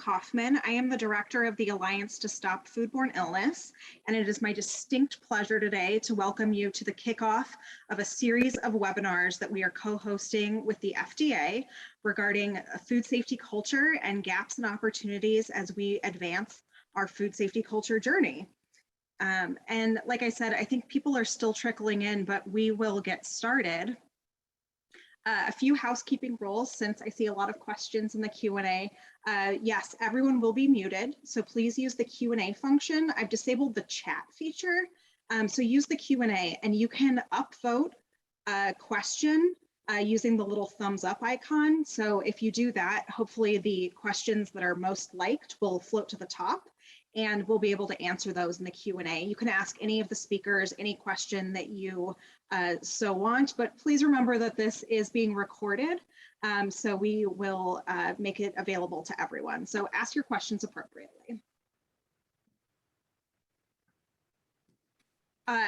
Hoffman. I am the director of the Alliance to Stop Foodborne Illness, and it is my distinct pleasure today to welcome you to the kickoff of a series of webinars that we are co-hosting with the FDA regarding food safety culture and gaps and opportunities as we advance our food safety culture journey. And like I said, I think people are still trickling in, but we will get started. A few housekeeping rules since I see a lot of questions in the Q&A. Yes, everyone will be muted, so please use the Q&A function. I've disabled the chat feature, so use the Q&A and you can upvote a question using the little thumbs up icon. So if you do that, hopefully the questions that are most liked will float to the top and we'll be able to answer those in the Q&A. You can ask any of the speakers any question that you so want, but please remember that this is being recorded, so we will make it available to everyone. So ask your questions appropriately.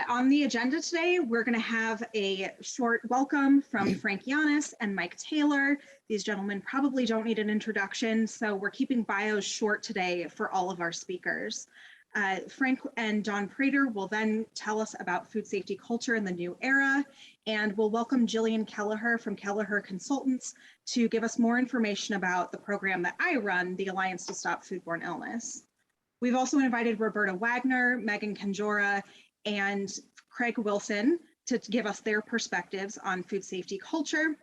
On the agenda today, we're going to have a short welcome from Frank Yiannas and Mike Taylor. These gentlemen probably don't need an introduction, so we're keeping bios short today for all of our speakers. Frank and Donald Prater will then tell us about food safety culture in the new era, and we'll welcome Gillian Kelleher from Kelleher Consultants to give us more information about the program that I run, the Alliance to Stop Foodborne Illness. We've also invited Roberta Wagner, Megan Kanjora, and Craig Wilson to give us their perspectives on food safety culture.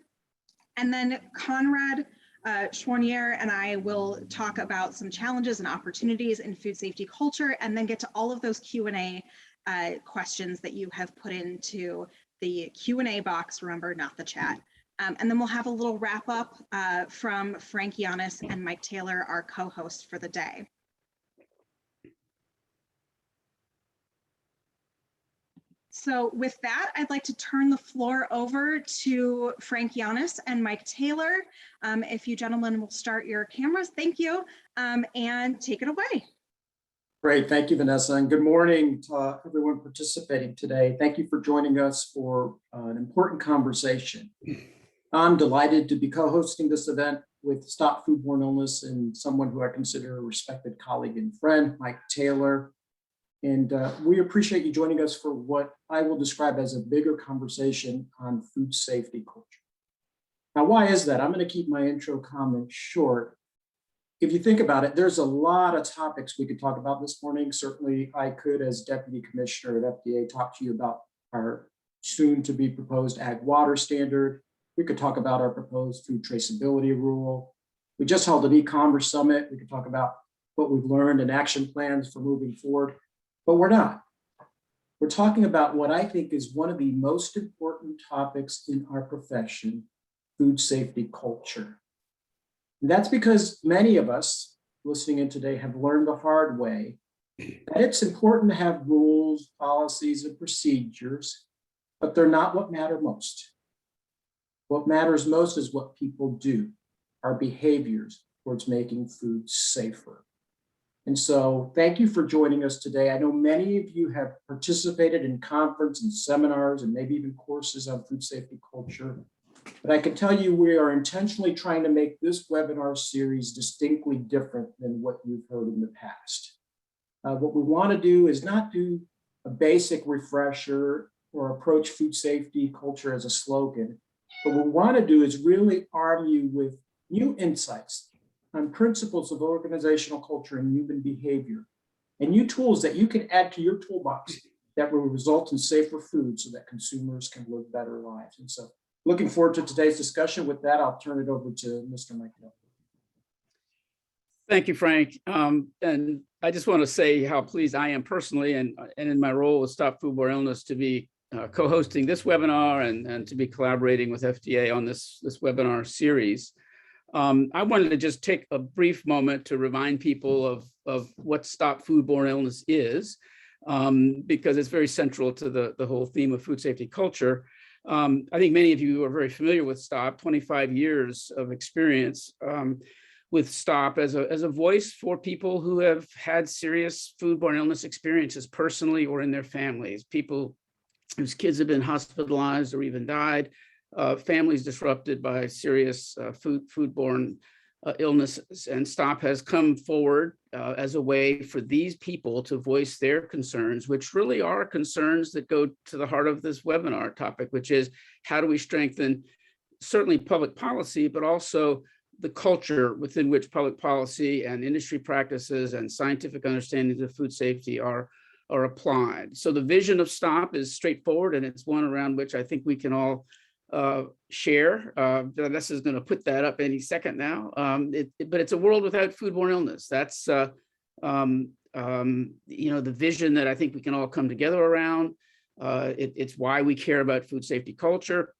And then Conrad Choiniere and I will talk about some challenges and opportunities in food safety culture, and then get to all of those Q&A questions that you have put into the Q&A box, remember, not the chat. And then we'll have a little wrap up from Frank Yiannas and Mike Taylor, our co-hosts for the day. So with that, I'd like to turn the floor over to Frank Yiannas and Mike Taylor. If you gentlemen will start your cameras, thank you, and take it away. Great, thank you, Vanessa, and good morning to everyone participating today. Thank you for joining us for an important conversation. I'm delighted to be co-hosting this event with Stop Foodborne Illness and someone who I consider a respected colleague and friend, Mike Taylor. And we appreciate you joining us for what I will describe as a bigger conversation on food safety culture. Now, why is that? I'm going to keep my intro comment short. If you think about it, there's a lot of topics we could talk about this morning. Certainly, I could, as Deputy Commissioner at FDA, talk to you about our soon-to-be proposed ag water standard. We could talk about our proposed food traceability rule. We just held an e-commerce summit. We could talk about what we've learned and action plans for moving forward. But we're not. We're talking about what I think is one of the most important topics in our profession, food safety culture. And that's because many of us listening in today have learned the hard way that it's important to have rules, policies, and procedures, but they're not what matter most. What matters most is what people do, our behaviors towards making food safer. And so thank you for joining us today. I know many of you have participated in conference and seminars and maybe even courses on food safety culture. But I can tell you we are intentionally trying to make this webinar series distinctly different than what you've heard in the past. What we want to do is not do a basic refresher or approach food safety culture as a slogan. What we want to do is really arm you with new insights on principles of organizational culture and human behavior, and new tools that you can add to your toolbox that will result in safer food so that consumers can live better lives. And so looking forward to today's discussion. With that, I'll turn it over to Mr. Mike Taylor. Thank you, Frank. And I just want to say how pleased I am personally and in my role with Stop Foodborne Illness to be co-hosting this webinar and to be collaborating with FDA on this webinar series. I wanted to just take a brief moment to remind people of what Stop Foodborne Illness is, because it's very central to the whole theme of food safety culture. I think many of you are very familiar with Stop, 25 years of experience with Stop as a voice for people who have had serious foodborne illness experiences personally or in their families, people whose kids have been hospitalized or even died, families disrupted by serious foodborne illnesses. And STOP has come forward as a way for these people to voice their concerns, which really are concerns that go to the heart of this webinar topic, which is how do we strengthen certainly public policy, but also the culture within which public policy and industry practices and scientific understandings of food safety are applied. So the vision of STOP is straightforward, and it's one around which I think we can all share. Vanessa is going to put that up any second now. But it's a world without foodborne illness. That's the vision that I think we can all come together around. It's why we care about food safety culture.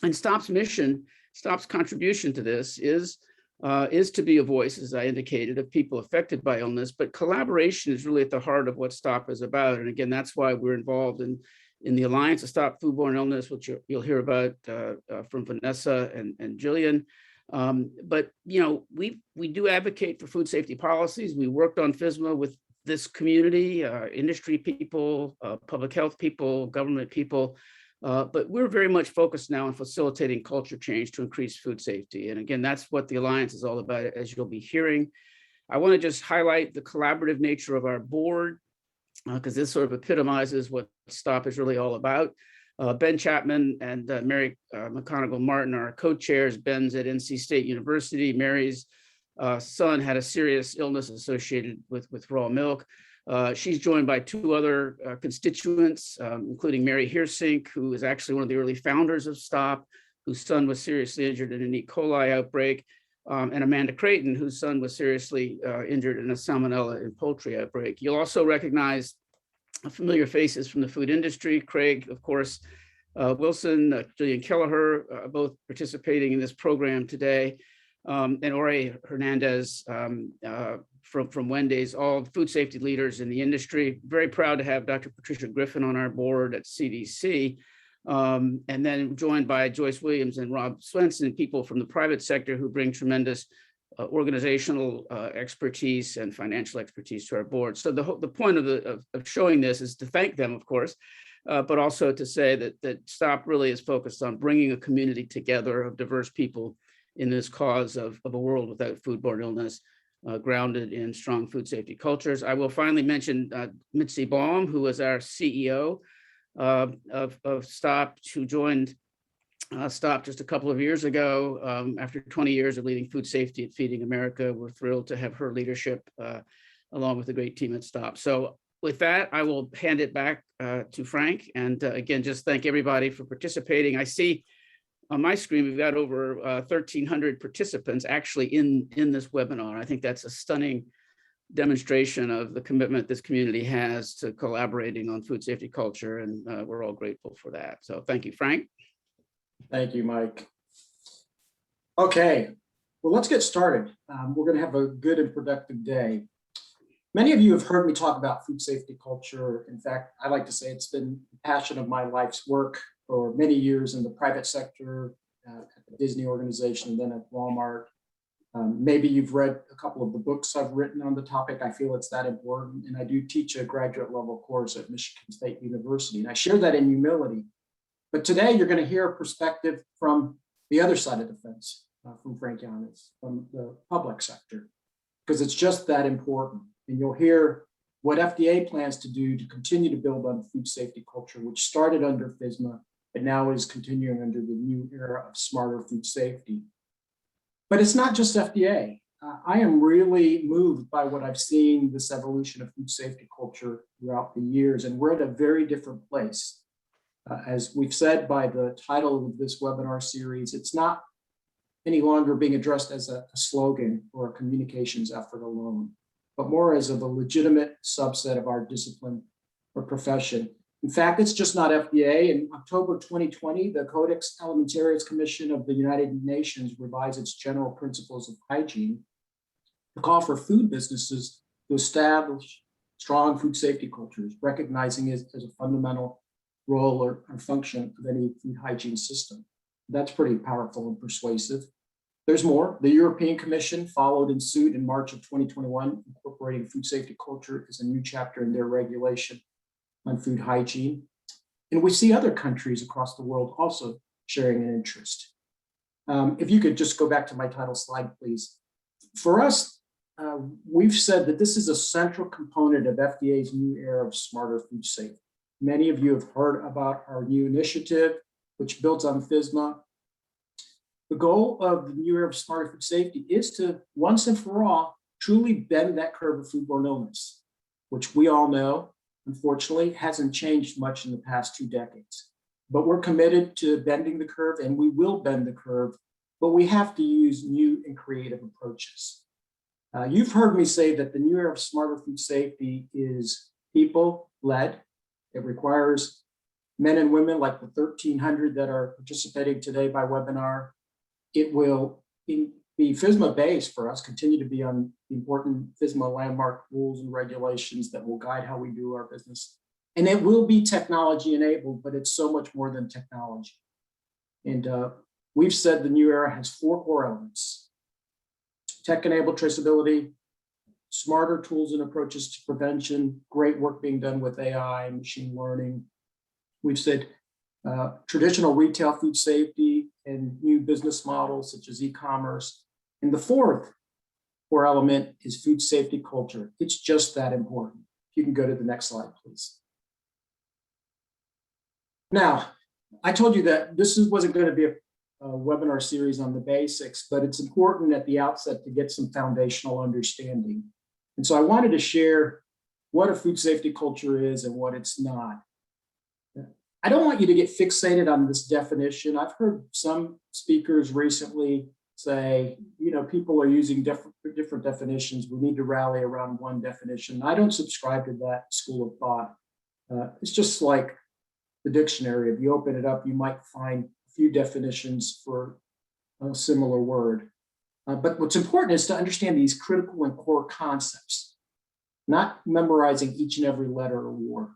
And STOP's mission, STOP's contribution to this is to be a voice, as I indicated, of people affected by illness. But collaboration is really at the heart of what STOP is about. And again, that's why we're involved in the Alliance to Stop Foodborne Illness, which you'll hear about from Vanessa and Gillian. But we do advocate for food safety policies. We worked on FSMA with this community, industry people, public health people, government people. But we're very much focused now on facilitating culture change to increase food safety. And again, that's what the Alliance is all about, as you'll be hearing. I want to just highlight the collaborative nature of our board, because this sort of epitomizes what STOP is really all about. Ben Chapman and Mary McConaughey Martin are co-chairs. Ben's at NC State University. Mary's son had a serious illness associated with raw milk. She's joined by two other constituents, including Mary Heersink, who is actually one of the early founders of STOP, whose son was seriously injured in an E. coli outbreak, and Amanda Creighton, whose son was seriously injured in a salmonella in poultry outbreak. You'll also recognize familiar faces from the food industry. Craig, of course, Wilson, Gillian Kelleher, both participating in this program today, and Ore Hernandez from Wendy's, all food safety leaders in the industry. Very proud to have Dr. Patricia Griffin on our board at CDC. And then joined by Joyce Williams and Rob Swenson, people from the private sector who bring tremendous organizational expertise and financial expertise to our board. So the point of showing this is to thank them, of course, but also to say that STOP really is focused on bringing a community together of diverse people in this cause of a world without foodborne illness, grounded in strong food safety cultures. I will finally mention Mitzi Baum, who was our CEO of STOP, who joined STOP just a couple of years ago after 20 years of leading food safety at Feeding America. We're thrilled to have her leadership along with the great team at STOP. So with that, I will hand it back to Frank. And again, just thank everybody for participating. I see on my screen, we've got over 1,300 participants actually in this webinar. I think that's a stunning demonstration of the commitment this community has to collaborating on food safety culture, and we're all grateful for that. So thank you, Frank. Thank you, Mike. Okay, well, let's get started. We're going to have a good and productive day. Many of you have heard me talk about food safety culture. In fact, I like to say it's been the passion of my life's work for many years in the private sector, at the Disney organization, and then at Walmart. Maybe you've read a couple of the books I've written on the topic. I feel it's that important. And I do teach a graduate level course at Michigan State University. And I share that in humility. But today you're going to hear a perspective from the other side of the fence, from Frank Yiannas, from the public sector, because it's just that important. And you'll hear what FDA plans to do to continue to build on food safety culture, which started under FSMA and now is continuing under the new era of smarter food safety. But it's not just FDA. I am really moved by what I've seen, this evolution of food safety culture throughout the years, and we're at a very different place. As we've said by the title of this webinar series, it's not any longer being addressed as a slogan or a communications effort alone, but more as of a legitimate subset of our discipline or profession. In fact, it's just not FDA. In October 2020, the Codex Alimentarius Commission of the United Nations revised its general principles of hygiene to call for food businesses to establish strong food safety cultures, recognizing it as a fundamental role or function of any food hygiene system. That's pretty powerful and persuasive. There's more. The European Commission followed in suit in March of 2021, incorporating food safety culture as a new chapter in their regulation on food hygiene. And we see other countries across the world also sharing an interest. If you could just go back to my title slide, please. For us, we've said that this is a central component of FDA's new era of smarter food safety. Many of you have heard about our new initiative, which builds on FSMA. The goal of the new era of smarter food safety is to, once and for all, truly bend that curve of foodborne illness, which we all know, unfortunately, hasn't changed much in the past 2 decades. But we're committed to bending the curve, and we will bend the curve, but we have to use new and creative approaches. You've heard me say that the new era of smarter food safety is people-led. It requires men and women like the 1,300 that are participating today by webinar. It will be FSMA-based for us, continue to be on the important FSMA landmark rules and regulations that will guide how we do our business. And it will be technology-enabled, but it's so much more than technology. And we've said the new era has 4 core elements: tech-enabled traceability, smarter tools and approaches to prevention, great work being done with AI and machine learning. We've said traditional retail food safety and new business models such as e-commerce. And the 4th core element is food safety culture. It's just that important. If you can go to the next slide, please. Now, I told you that this wasn't going to be a webinar series on the basics, but it's important at the outset to get some foundational understanding. And so I wanted to share what a food safety culture is and what it's not. I don't want you to get fixated on this definition. I've heard some speakers recently say, you know, people are using different definitions. We need to rally around one definition. I don't subscribe to that school of thought. It's just like the dictionary. If you open it up, you might find a few definitions for a similar word. But what's important is to understand these critical and core concepts, not memorizing each and every letter or word.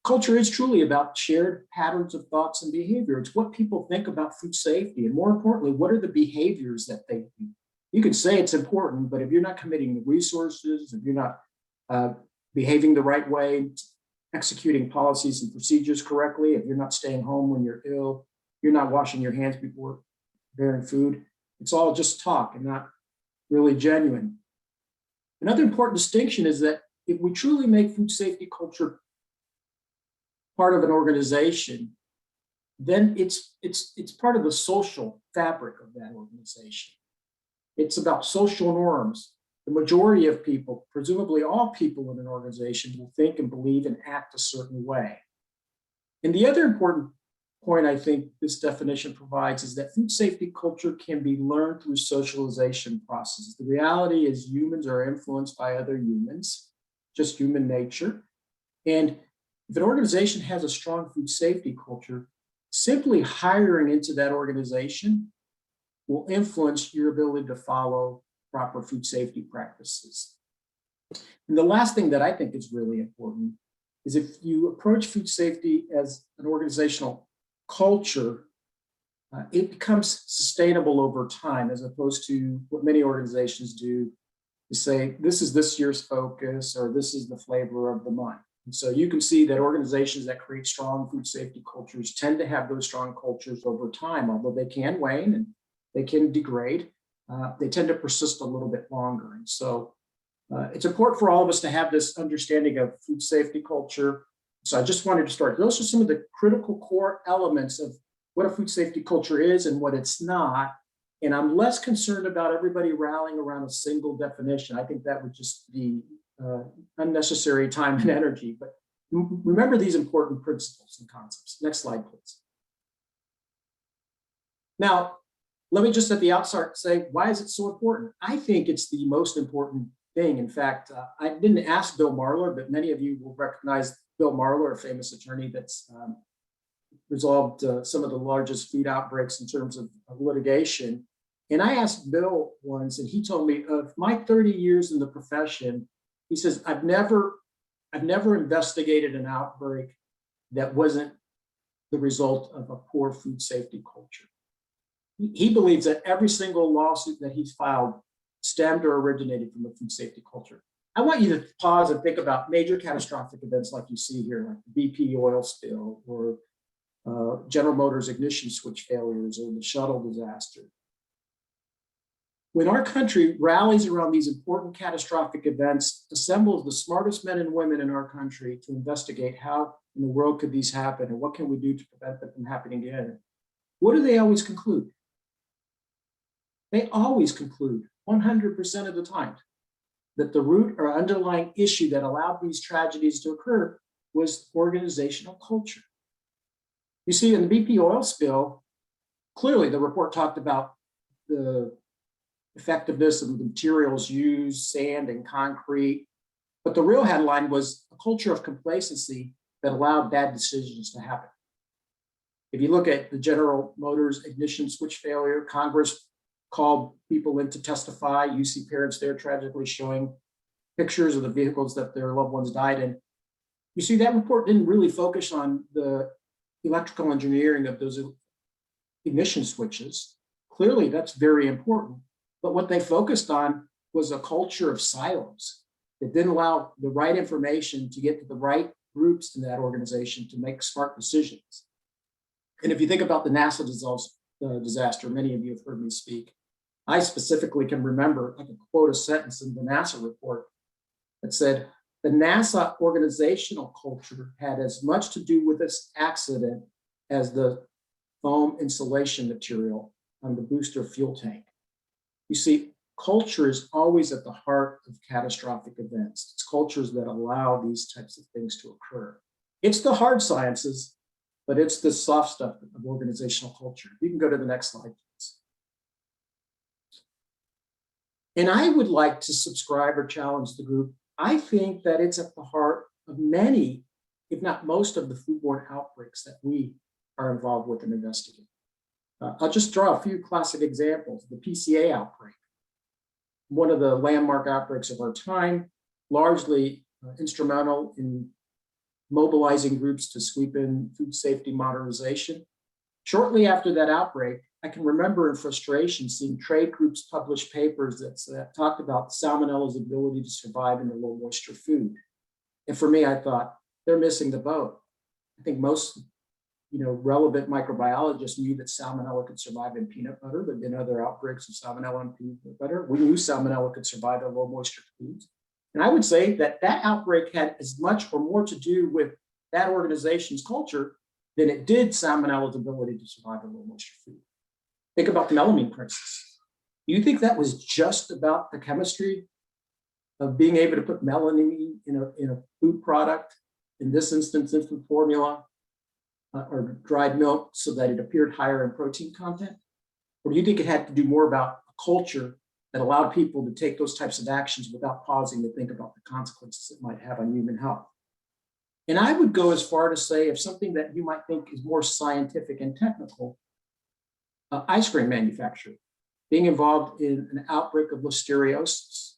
Culture is truly about shared patterns of thoughts and behavior. It's what people think about food safety. And more importantly, what are the behaviors that they do? You can say it's important, but if you're not committing the resources, if you're not behaving the right way, executing policies and procedures correctly, if you're not staying home when you're ill, you're not washing your hands before preparing food, it's all just talk and not really genuine. Another important distinction is that if we truly make food safety culture part of an organization, then it's part of the social fabric of that organization. It's about social norms. The majority of people, presumably all people in an organization, will think and believe and act a certain way. And the other important point I think this definition provides is that food safety culture can be learned through socialization processes. The reality is humans are influenced by other humans, just human nature. And if an organization has a strong food safety culture, simply hiring into that organization will influence your ability to follow proper food safety practices. And the last thing that I think is really important is if you approach food safety as an organizational culture, it becomes sustainable over time, as opposed to what many organizations do to say, this is this year's focus, or this is the flavor of the month. And so you can see that organizations that create strong food safety cultures tend to have those strong cultures over time, although they can wane and they can degrade. They tend to persist a little bit longer. And so it's important for all of us to have this understanding of food safety culture. So I just wanted to start. Those are some of the critical core elements of what a food safety culture is and what it's not. And I'm less concerned about everybody rallying around a single definition. I think that would just be unnecessary time and energy. But remember these important principles and concepts. Next slide, please. Now, let me just at the outset say, why is it so important? I think it's the most important thing. In fact, I didn't ask Bill Marler, but many of you will recognize Bill Marler, a famous attorney that's resolved some of the largest food outbreaks in terms of litigation. And I asked Bill once, and he told me, of my 30 years in the profession, he says, I've never investigated an outbreak that wasn't the result of a poor food safety culture. He believes that every single lawsuit that he's filed stemmed or originated from a food safety culture. I want you to pause and think about major catastrophic events like you see here, like the BP oil spill, or General Motors ignition switch failures, or the shuttle disaster. when our country rallies around these important catastrophic events, assembles the smartest men and women in our country to investigate how in the world could these happen and what can we do to prevent them from happening again, what do they always conclude? They always conclude 100% of the time that the root or underlying issue that allowed these tragedies to occur was organizational culture. You see, in the BP oil spill, clearly the report talked about the effectiveness of the materials used, sand and concrete, but the real headline was a culture of complacency that allowed bad decisions to happen. If you look at the General Motors ignition switch failure, Congress called people in to testify. You see parents there tragically showing pictures of the vehicles that their loved ones died in. You see, that report didn't really focus on the electrical engineering of those ignition switches. Clearly, that's very important. But what they focused on was a culture of silos that didn't allow the right information to get to the right groups in that organization to make smart decisions. And if you think about the NASA disaster, many of you have heard me speak. I specifically can remember, I can quote a sentence in the NASA report that said, the NASA organizational culture had as much to do with this accident as the foam insulation material on the booster fuel tank. You see, culture is always at the heart of catastrophic events. It's cultures that allow these types of things to occur. It's the hard sciences, but it's the soft stuff of organizational culture. You can go to the next slide, please. And I would like to subscribe or challenge the group. I think that it's at the heart of many, if not most, of the foodborne outbreaks that we are involved with and investigating. I'll just draw a few classic examples. The PCA outbreak, one of the landmark outbreaks of our time, largely instrumental in mobilizing groups to sweep in food safety modernization. Shortly after that outbreak, I can remember in frustration seeing trade groups publish papers that talked about salmonella's ability to survive in the low moisture food. And for me, I thought, they're missing the boat. I think most relevant microbiologists knew that salmonella could survive in peanut butter. There have been other outbreaks of salmonella in peanut butter. We knew salmonella could survive in low moisture foods. And I would say that that outbreak had as much or more to do with that organization's culture than it did salmonella's ability to survive in low moisture food. Think about the melamine crisis. Do you think that was just about the chemistry of being able to put melamine in a food product, in this instance, infant formula, or dried milk so that it appeared higher in protein content? Or do you think it had to do more about a culture that allowed people to take those types of actions without pausing to think about the consequences it might have on human health? And I would go as far to say, if something that you might think is more scientific and technical, ice cream manufacturer, being involved in an outbreak of listeriosis.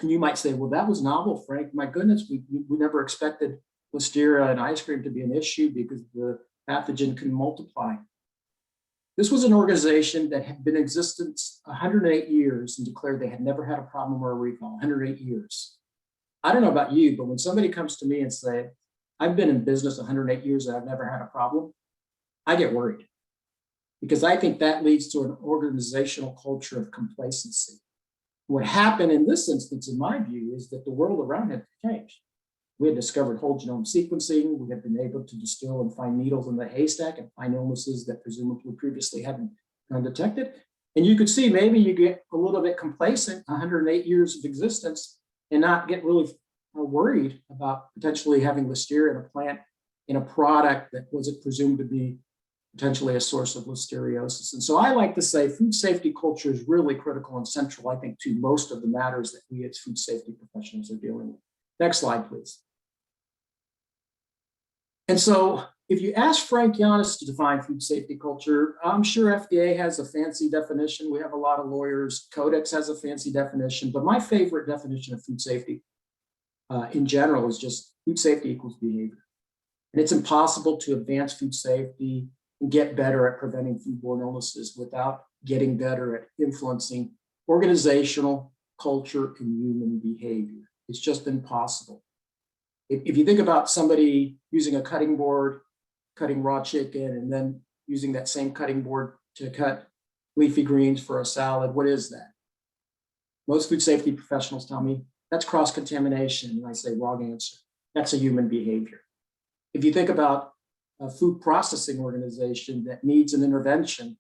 And you might say, well, that was novel, Frank. My goodness, we never expected listeria and ice cream to be an issue because the pathogen can multiply. This was an organization that had been in existence 108 years and declared they had never had a problem or a recall, 108 years. I don't know about you, but when somebody comes to me and say, I've been in business 108 years and I've never had a problem, I get worried, because I think that leads to an organizational culture of complacency. What happened in this instance, in my view, is that the world around had changed. We had discovered whole genome sequencing. We had been able to distill and find needles in the haystack and find illnesses that presumably previously hadn't been undetected. And you could see maybe you get a little bit complacent, 108 years of existence, and not get really worried about potentially having listeria in a plant, in a product that wasn't presumed to be potentially a source of listeriosis. And so I like to say food safety culture is really critical and central, I think, to most of the matters that we as food safety professionals are dealing with. Next slide, please. And so if you ask Frank Yiannas to define food safety culture, I'm sure FDA has a fancy definition. We have a lot of lawyers. Codex has a fancy definition, but my favorite definition of food safety in general is just food safety equals behavior. And it's impossible to advance food safety and get better at preventing foodborne illnesses without getting better at influencing organizational culture and human behavior. It's just impossible. If you think about somebody using a cutting board, cutting raw chicken, and then using that same cutting board to cut leafy greens for a salad. What is that? Most food safety professionals tell me that's cross-contamination. And I say, wrong answer. That's a human behavior. If you think about a food processing organization that needs an intervention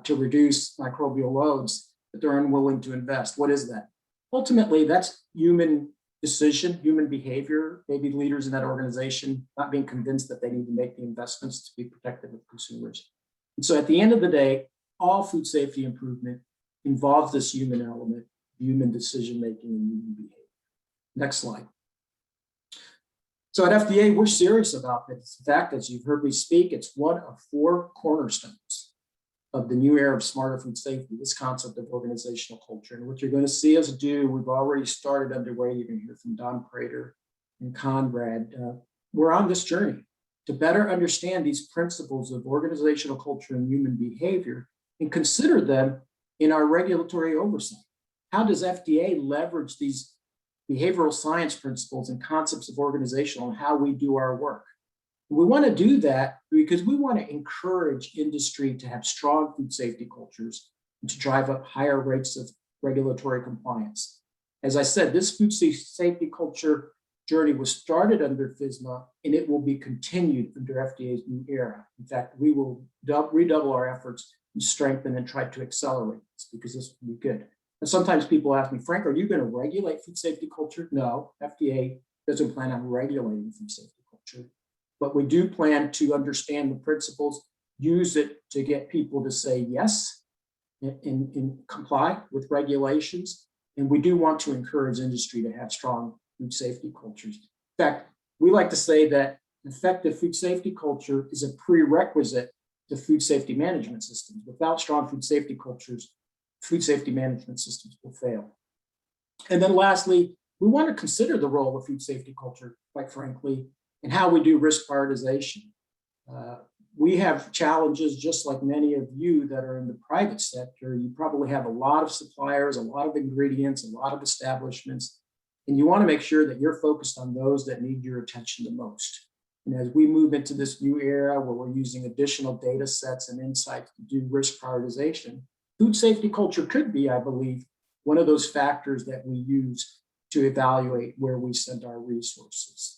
to reduce microbial loads, but they're unwilling to invest, what is that? Ultimately, that's human decision, human behavior, maybe leaders in that organization not being convinced that they need to make the investments to be protective of consumers. And so at the end of the day, all food safety improvement involves this human element, human decision-making and human behavior. Next slide. So at FDA, we're serious about this. In fact, as you've heard me speak, it's one of 4 cornerstones of the new era of smarter food safety, this concept of organizational culture. And what you're going to see us do, we've already started underway. You're going to hear from Donald Prater and Conrad. We're on this journey to better understand these principles of organizational culture and human behavior and consider them in our regulatory oversight. How does FDA leverage these behavioral science principles and concepts of organizational and how we do our work? We want to do that because we want to encourage industry to have strong food safety cultures and to drive up higher rates of regulatory compliance. As I said, this food safety culture journey was started under FSMA and it will be continued under FDA's new era. In fact, we will redouble our efforts and strengthen and try to accelerate this because this will be good. And sometimes people ask me, Frank, are you going to regulate food safety culture? No, FDA doesn't plan on regulating food safety culture, but we do plan to understand the principles, use it to get people to say yes and comply with regulations. And we do want to encourage industry to have strong food safety cultures. In fact, we like to say that effective food safety culture is a prerequisite to food safety management systems. Without strong food safety cultures, food safety management systems will fail. And then lastly, we want to consider the role of food safety culture, quite frankly, and how we do risk prioritization. We have challenges just like many of you that are in the private sector. You probably have a lot of suppliers, a lot of ingredients, a lot of establishments, and you want to make sure that you're focused on those that need your attention the most. And as we move into this new era where we're using additional data sets and insights to do risk prioritization, food safety culture could be, I believe, one of those factors that we use to evaluate where we send our resources.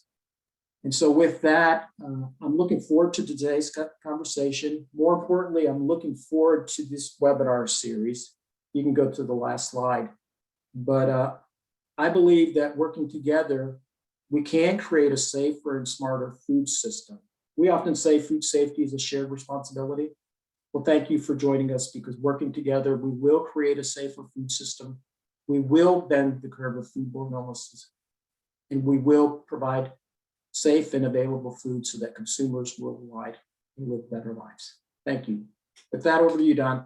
And so with that, I'm looking forward to today's conversation. More importantly, I'm looking forward to this webinar series. You can go to the last slide. But I believe that working together, we can create a safer and smarter food system. We often say food safety is a shared responsibility. Well, thank you for joining us because working together, we will create a safer food system. We will bend the curve of foodborne illnesses, and we will provide safe and available food so that consumers worldwide can live better lives. Thank you. With that, over to you, Don.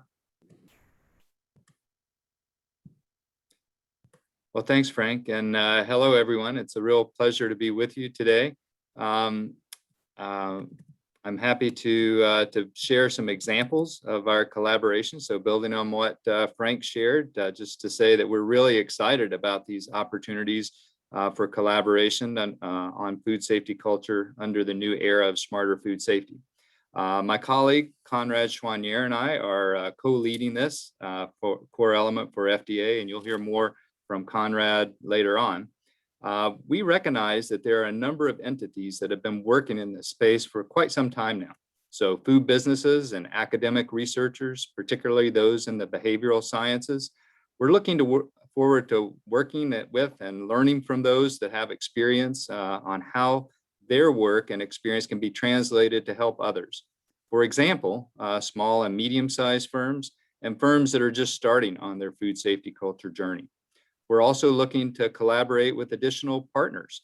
Well, thanks, Frank, and hello, everyone. It's a real pleasure to be with you today. I'm happy to share some examples of our collaboration. So building on what Frank shared, just to say that we're really excited about these opportunities for collaboration on food safety culture under the new era of smarter food safety. My colleague, Conrad Choiniere, and I are co-leading this for core element for FDA, and you'll hear more from Conrad later on. We recognize that there are a number of entities that have been working in this space for quite some time now. So food businesses and academic researchers, particularly those in the behavioral sciences, we're looking forward to working with and learning from those that have experience on how their work and experience can be translated to help others. For example, small and medium-sized firms and firms that are just starting on their food safety culture journey. We're also looking to collaborate with additional partners,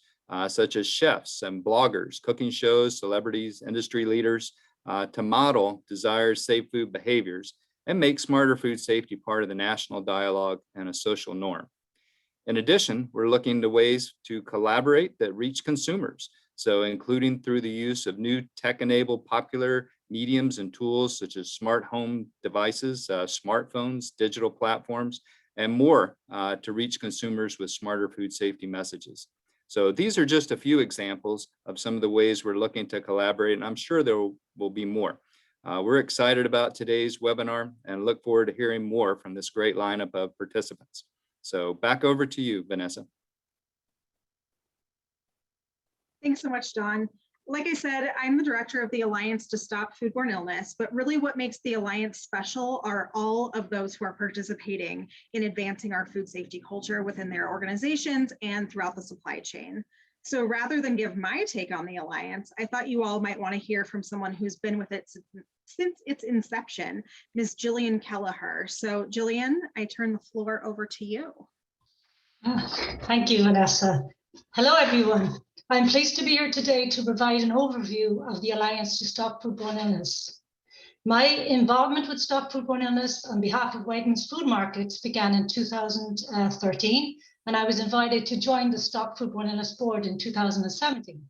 such as chefs and bloggers, cooking shows, celebrities, industry leaders, to model desired safe food behaviors and make smarter food safety part of the national dialogue and a social norm. In addition, we're looking to ways to collaborate that reach consumers. So including through the use of new tech-enabled popular mediums and tools such as smart home devices, smartphones, digital platforms, and more to reach consumers with smarter food safety messages. So these are just a few examples of some of the ways we're looking to collaborate, and I'm sure there will be more. We're excited about today's webinar and look forward to hearing more from this great lineup of participants. So back over to you, Vanessa. Thanks so much, Dawn. Like I said, I'm the director of the Alliance to Stop Foodborne Illness, but really what makes the Alliance special are all of those who are participating in advancing our food safety culture within their organizations and throughout the supply chain. So rather than give my take on the Alliance, I thought you all might want to hear from someone who's been with it since its inception, Ms. Gillian Kelleher. So Gillian, I turn the floor over to you. Thank you, Vanessa. Hello, everyone. I'm pleased to be here today to provide an overview of the Alliance to Stop Foodborne Illness. My involvement with Stop Foodborne Illness on behalf of Wegmans Food Markets began in 2013, and I was invited to join the Stop Foodborne Illness board in 2017.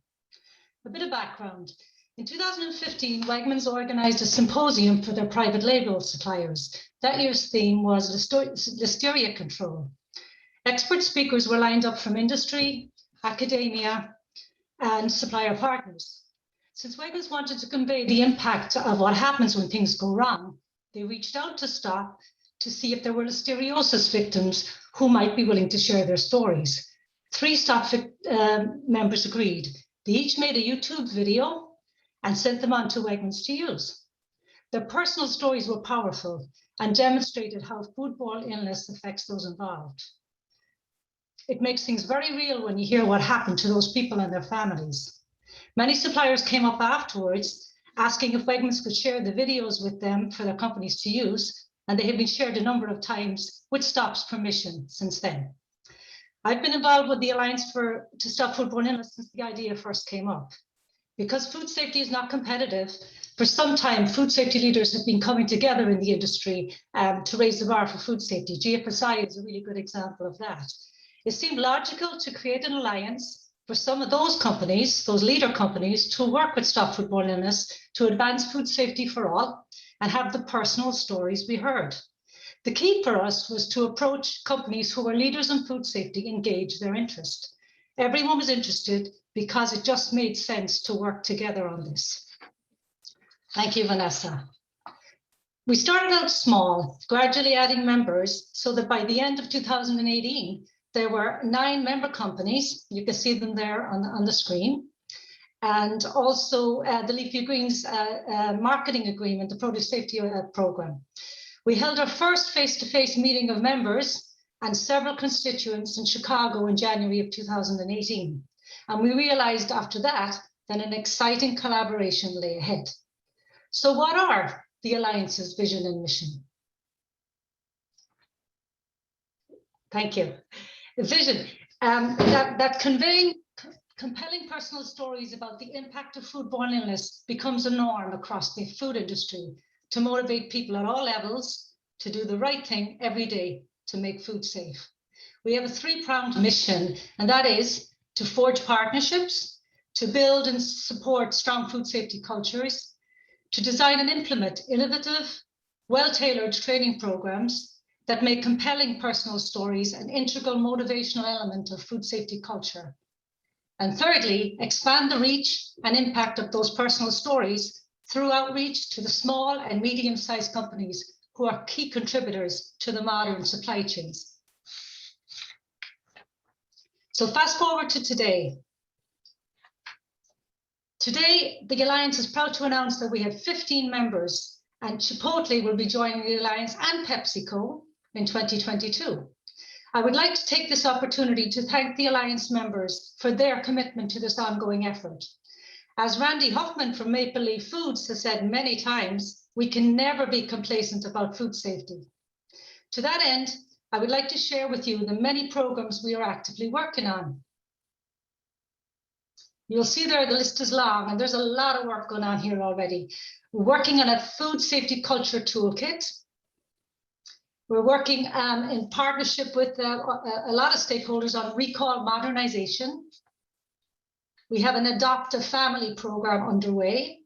A bit of background. In 2015, Wegmans organized a symposium for their private label suppliers. That year's theme was listeria control. Expert speakers were lined up from industry, academia, and supplier partners. Since Wegmans wanted to convey the impact of what happens when things go wrong, they reached out to Stop to see if there were listeriosis victims who might be willing to share their stories. 3 Stop members agreed. They each made a YouTube video and sent them on to Wegmans to use. Their personal stories were powerful and demonstrated how foodborne illness affects those involved. It makes things very real when you hear what happened to those people and their families. Many suppliers came up afterwards asking if Wegmans could share the videos with them for their companies to use, and they have been shared a number of times with Stop's permission since then. I've been involved with the Alliance to Stop Foodborne Illness since the idea first came up. Because food safety is not competitive, for some time, food safety leaders have been coming together in the industry to raise the bar for food safety. GFSI is a really good example of that. It seemed logical to create an alliance for some of those companies, those leader companies, to work with Stop Foodborne Illness to advance food safety for all and have the personal stories we heard. The key for us was to approach companies who were leaders in food safety, engage their interest. Everyone was interested because it just made sense to work together on this. Thank you, Vanessa. We started out small, gradually adding members so that by the end of 2018, there were 9 member companies. You can see them there on the screen. And also the Leafy Greens marketing agreement, the produce safety program. We held our first face-to-face meeting of members and several constituents in Chicago in January of 2018. And we realized after that an exciting collaboration lay ahead. So what are the Alliance's vision and mission? Thank you. The vision that conveying compelling personal stories about the impact of foodborne illness becomes a norm across the food industry to motivate people at all levels to do the right thing every day to make food safe. We have a 3-pronged mission, and that is to forge partnerships, to build and support strong food safety cultures, to design and implement innovative, well-tailored training programs that make compelling personal stories an integral motivational element of food safety culture. And thirdly, expand the reach and impact of those personal stories through outreach to the small and medium-sized companies who are key contributors to the modern supply chains. So fast forward to today. Today, the Alliance is proud to announce that we have 15 members, and Chipotle will be joining the Alliance and PepsiCo in 2022. I would like to take this opportunity to thank the Alliance members for their commitment to this ongoing effort. As Randy Huffman from Maple Leaf Foods has said many times, we can never be complacent about food safety. To that end, I would like to share with you the many programs we are actively working on. You'll see there the list is long, and there's a lot of work going on here already. We're working on a food safety culture toolkit. We're working in partnership with a lot of stakeholders on recall modernization. We have an Adopt a Family program underway.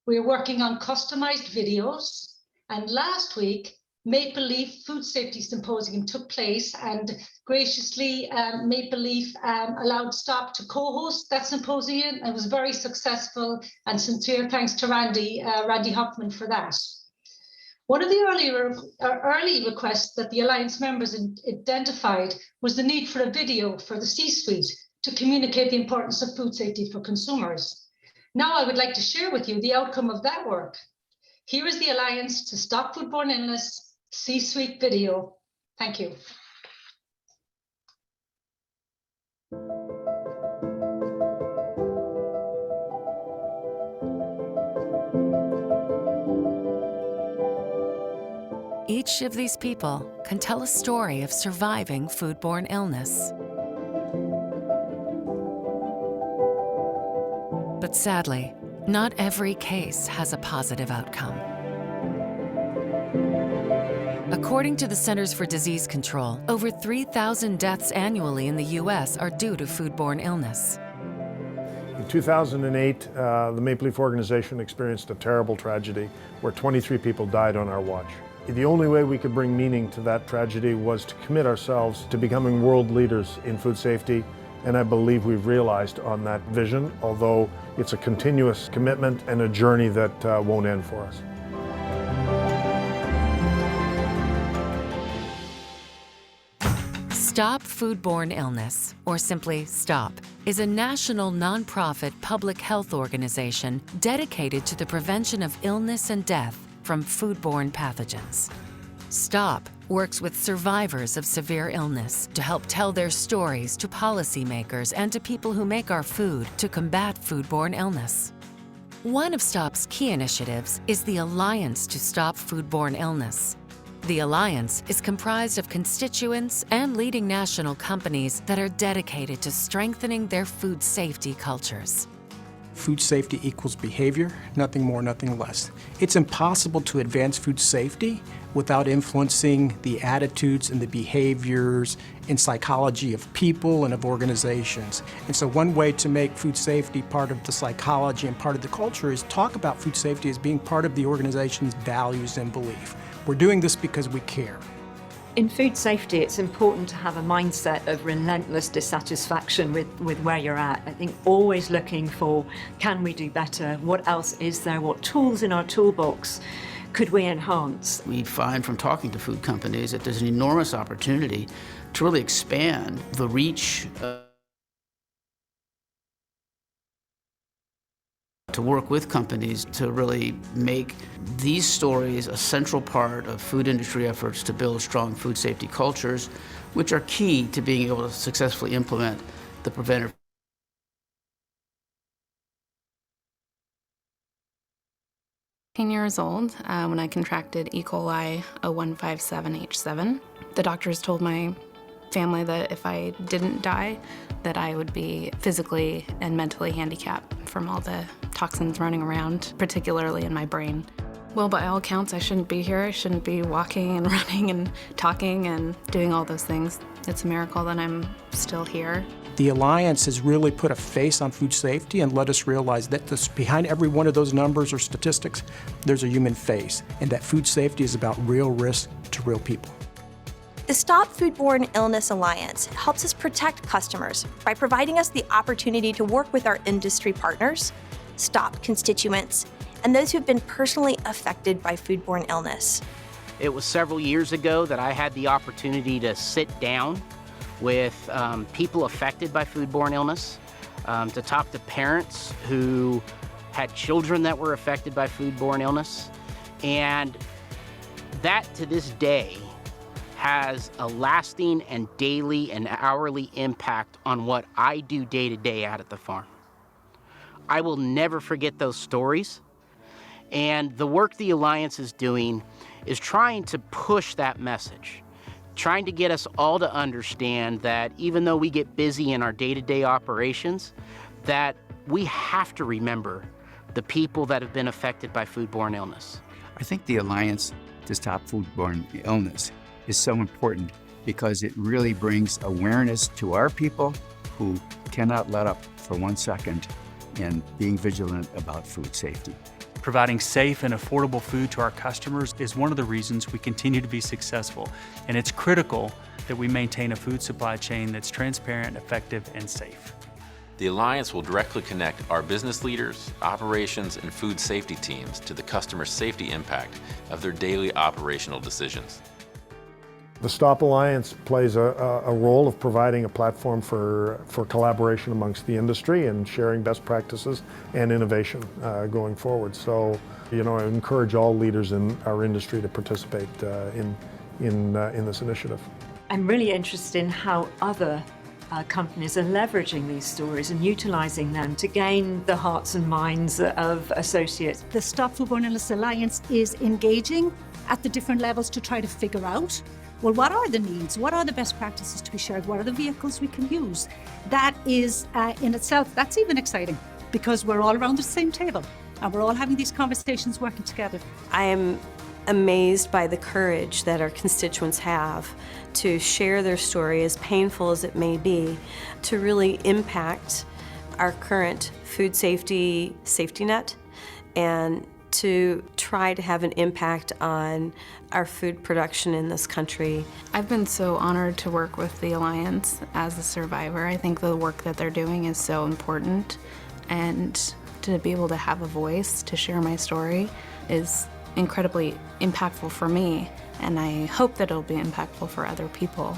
We're working on customized videos. And last week, Maple Leaf Food Safety Symposium took place, and graciously Maple Leaf allowed STOP to co-host that symposium. It was very successful, and sincere thanks to Randy Hoffman for that. One of the early requests that the Alliance members identified was the need for a video for the C-suite to communicate the importance of food safety for consumers. Now I would like to share with you the outcome of that work. Here is the Alliance to Stop Foodborne Illness C-suite video. Thank you. Each of these people can tell a story of surviving foodborne illness. But sadly, not every case has a positive outcome. According to the Centers for Disease Control, over 3,000 deaths annually in the U.S. are due to foodborne illness. In 2008, the Maple Leaf organization experienced a terrible tragedy where 23 people died on our watch. The only way we could bring meaning to that tragedy was to commit ourselves to becoming world leaders in food safety, and I believe we've realized on that vision, although it's a continuous commitment and a journey that won't end for us. Stop Foodborne Illness, or simply STOP, is a national nonprofit public health organization dedicated to the prevention of illness and death from foodborne pathogens. STOP works with survivors of severe illness to help tell their stories to policymakers and to people who make our food to combat foodborne illness. One of STOP's key initiatives is the Alliance to Stop Foodborne Illness. The Alliance is comprised of constituents and leading national companies that are dedicated to strengthening their food safety cultures. Food safety equals behavior, nothing more, nothing less. It's impossible to advance food safety without influencing the attitudes and the behaviors and psychology of people and of organizations. And so one way to make food safety part of the psychology and part of the culture is talk about food safety as being part of the organization's values and belief. We're doing this because we care. In food safety, it's important to have a mindset of relentless dissatisfaction with where you're at. I think always looking for, can we do better? What else is there? What tools in our toolbox could we enhance? We find from talking to food companies that there's an enormous opportunity to really expand the reach to work with companies to really make these stories a central part of food industry efforts to build strong food safety cultures, which are key to being able to successfully implement the preventive. Years old when I contracted E. coli 0157H7. The doctors told my family that if I didn't die, that I would be physically and mentally handicapped from all the toxins running around, particularly in my brain. Well, by all accounts, I shouldn't be here. I shouldn't be walking and running and talking and doing all those things. It's a miracle that I'm still here. The Alliance has really put a face on food safety and let us realize that behind every one of those numbers or statistics, there's a human face, and that food safety is about real risk to real people. The Stop Foodborne Illness Alliance helps us protect customers by providing us the opportunity to work with our industry partners, STOP constituents, and those who've been personally affected by foodborne illness. It was several years ago that I had the opportunity to sit down with people affected by foodborne illness, to talk to parents who had children that were affected by foodborne illness. And that, to this day, has a lasting and daily and hourly impact on what I do day to day out at the farm. I will never forget those stories. And the work the Alliance is doing is trying to push that message, trying to get us all to understand that even though we get busy in our day-to-day operations, that we have to remember the people that have been affected by foodborne illness. I think the Alliance to Stop Foodborne Illness is so important because it really brings awareness to our people who cannot let up for 1 second in being vigilant about food safety. Providing safe and affordable food to our customers is one of the reasons we continue to be successful, and it's critical that we maintain a food supply chain that's transparent, effective, and safe. The Alliance will directly connect our business leaders, operations, and food safety teams to the customer safety impact of their daily operational decisions. The STOP Alliance plays a role of providing a platform for collaboration amongst the industry and sharing best practices and innovation going forward. So, I encourage all leaders in our industry to participate in this initiative. I'm really interested in how other companies are leveraging these stories and utilizing them to gain the hearts and minds of associates. The Stop Foodborne Illness Alliance is engaging at the different levels to try to figure out, well, what are the needs? What are the best practices to be shared? What are the vehicles we can use? That is in itself, that's even exciting because we're all around the same table and we're all having these conversations working together. I am amazed by the courage that our constituents have to share their story, as painful as it may be, to really impact our current food safety net and to try to have an impact on our food production in this country. I've been so honored to work with the Alliance as a survivor. I think the work that they're doing is so important, and to be able to have a voice to share my story is incredibly impactful for me, and I hope that it'll be impactful for other people.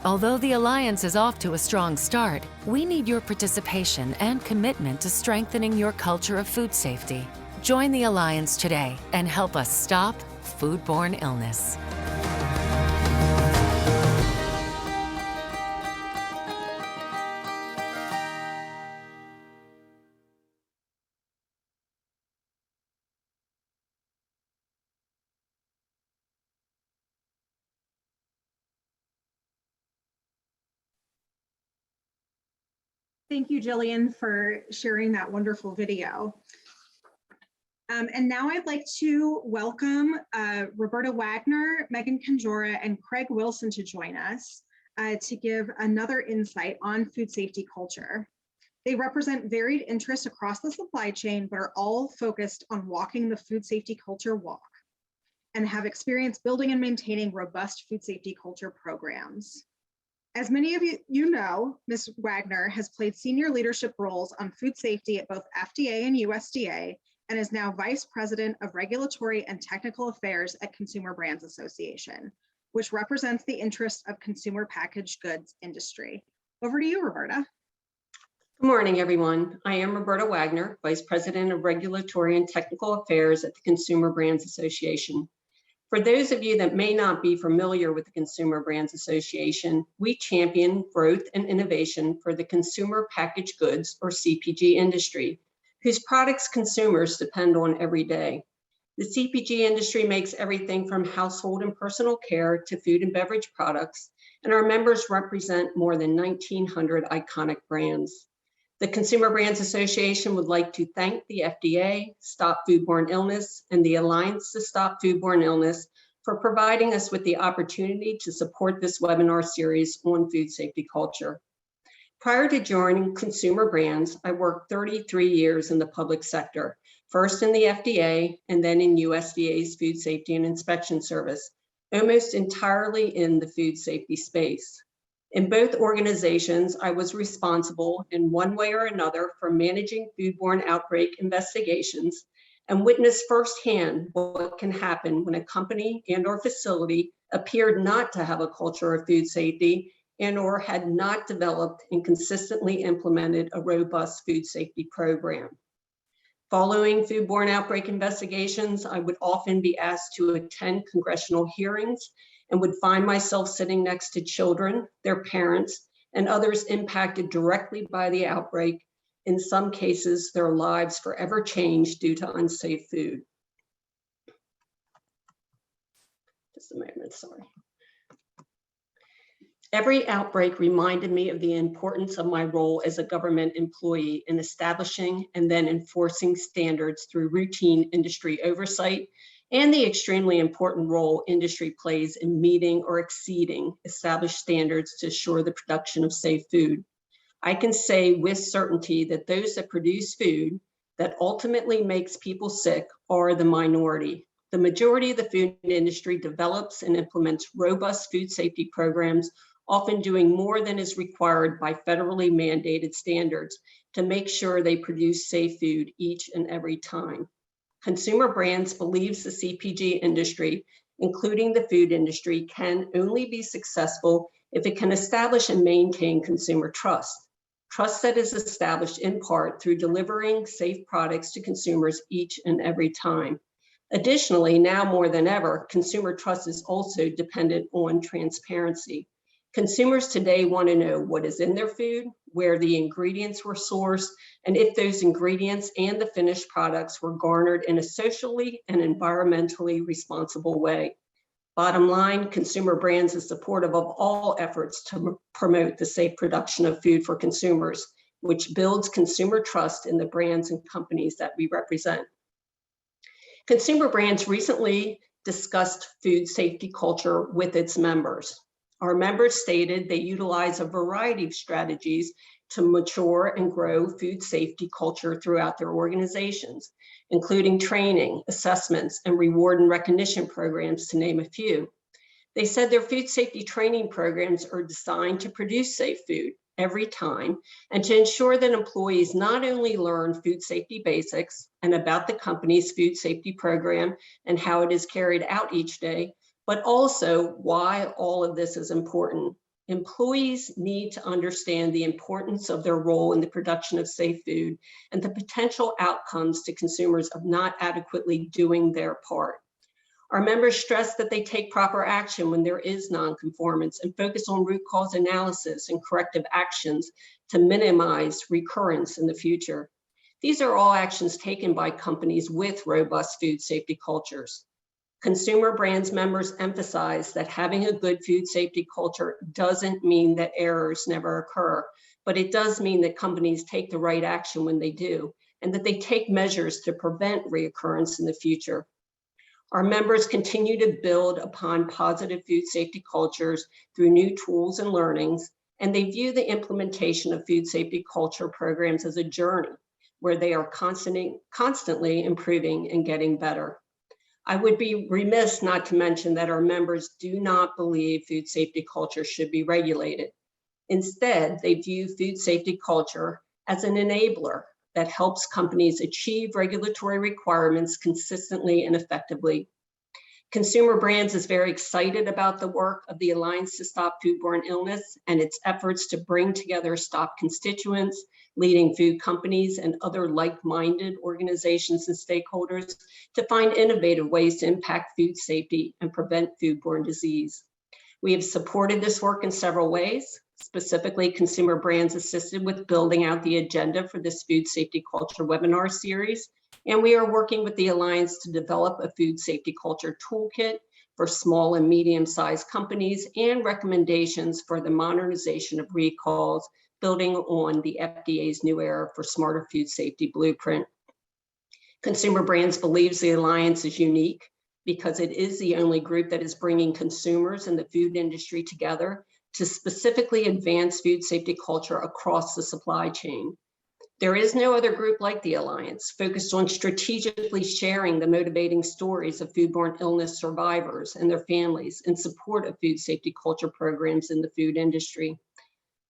Although the Alliance is off to a strong start, we need your participation and commitment to strengthening your culture of food safety. Join the Alliance today and help us stop foodborne illness. Thank you, Gillian, for sharing that wonderful video. And now I'd like to welcome Roberta Wagner, Megan Conjora, and Craig Wilson to join us to give another insight on food safety culture. They represent varied interests across the supply chain, but are all focused on walking the food safety culture walk and have experience building and maintaining robust food safety culture programs. As many of you know, Ms. Wagner has played senior leadership roles on food safety at both FDA and USDA, and is now Vice President of Regulatory and Technical Affairs at Consumer Brands Association, which represents the interests of consumer packaged goods industry. Over to you, Roberta. Good morning, everyone. I am Roberta Wagner, Vice President of Regulatory and Technical Affairs at the Consumer Brands Association. For those of you that may not be familiar with the Consumer Brands Association, we champion growth and innovation for the consumer packaged goods, or CPG industry, whose products consumers depend on every day. The CPG industry makes everything from household and personal care to food and beverage products, and our members represent more than 1,900 iconic brands. The Consumer Brands Association would like to thank the FDA, Stop Foodborne Illness, and the Alliance to Stop Foodborne Illness for providing us with the opportunity to support this webinar series on food safety culture. Prior to joining Consumer Brands, I worked 33 years in the public sector, first in the FDA and then in USDA's Food Safety and Inspection Service, almost entirely in the food safety space. In both organizations, I was responsible in one way or another for managing foodborne outbreak investigations and witnessed firsthand what can happen when a company and/or facility appeared not to have a culture of food safety and/or had not developed and consistently implemented a robust food safety program. Following foodborne outbreak investigations, I would often be asked to attend congressional hearings and would find myself sitting next to children, their parents, and others impacted directly by the outbreak, in some cases, their lives forever changed due to unsafe food. Just a moment, sorry. Every outbreak reminded me of the importance of my role as a government employee in establishing and then enforcing standards through routine industry oversight and the extremely important role industry plays in meeting or exceeding established standards to assure the production of safe food. I can say with certainty that those that produce food, that ultimately makes people sick are the minority. The majority of the food industry develops and implements robust food safety programs, often doing more than is required by federally mandated standards to make sure they produce safe food each and every time. Consumer Brands believes the CPG industry, including the food industry, can only be successful if it can establish and maintain consumer trust. Trust that is established in part through delivering safe products to consumers each and every time. Additionally, now more than ever, consumer trust is also dependent on transparency. Consumers today want to know what is in their food, where the ingredients were sourced, and if those ingredients and the finished products were garnered in a socially and environmentally responsible way. Bottom line, Consumer Brands is supportive of all efforts to promote the safe production of food for consumers, which builds consumer trust in the brands and companies that we represent. Consumer Brands recently discussed food safety culture with its members. Our members stated they utilize a variety of strategies to mature and grow food safety culture throughout their organizations, including training, assessments, and reward and recognition programs, to name a few. They said their food safety training programs are designed to produce safe food every time and to ensure that employees not only learn food safety basics and about the company's food safety program and how it is carried out each day, but also why all of this is important. Employees need to understand the importance of their role in the production of safe food and the potential outcomes to consumers of not adequately doing their part. Our members stress that they take proper action when there is nonconformance and focus on root cause analysis and corrective actions to minimize recurrence in the future. These are all actions taken by companies with robust food safety cultures. Consumer Brands members emphasize that having a good food safety culture doesn't mean that errors never occur, but it does mean that companies take the right action when they do, and that they take measures to prevent reoccurrence in the future. Our members continue to build upon positive food safety cultures through new tools and learnings, and they view the implementation of food safety culture programs as a journey where they are constantly improving and getting better. I would be remiss not to mention that our members do not believe food safety culture should be regulated. Instead, they view food safety culture as an enabler that helps companies achieve regulatory requirements consistently and effectively. Consumer Brands is very excited about the work of the Alliance to Stop Foodborne Illness and its efforts to bring together STOP constituents, leading food companies, and other like-minded organizations and stakeholders to find innovative ways to impact food safety and prevent foodborne disease. We have supported this work in several ways. Specifically, Consumer Brands assisted with building out the agenda for this food safety culture webinar series, and we are working with the Alliance to develop a food safety culture toolkit for small and medium-sized companies and recommendations for the modernization of recalls, building on the FDA's new era for smarter food safety blueprint. Consumer Brands believes the Alliance is unique because it is the only group that is bringing consumers and the food industry together to specifically advance food safety culture across the supply chain. There is no other group like the Alliance, focused on strategically sharing the motivating stories of foodborne illness survivors and their families in support of food safety culture programs in the food industry.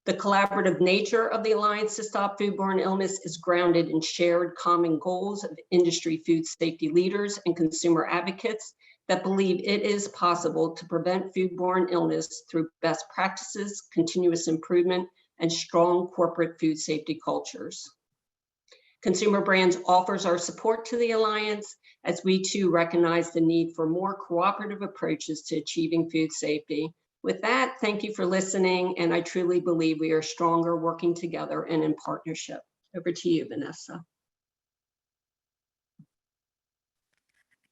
The collaborative nature of the Alliance to Stop Foodborne Illness is grounded in shared common goals of industry food safety leaders and consumer advocates that believe it is possible to prevent foodborne illness through best practices, continuous improvement, and strong corporate food safety cultures. Consumer Brands offers our support to the Alliance as we too recognize the need for more cooperative approaches to achieving food safety. With that, thank you for listening, and I truly believe we are stronger working together and in partnership. Over to you, Vanessa.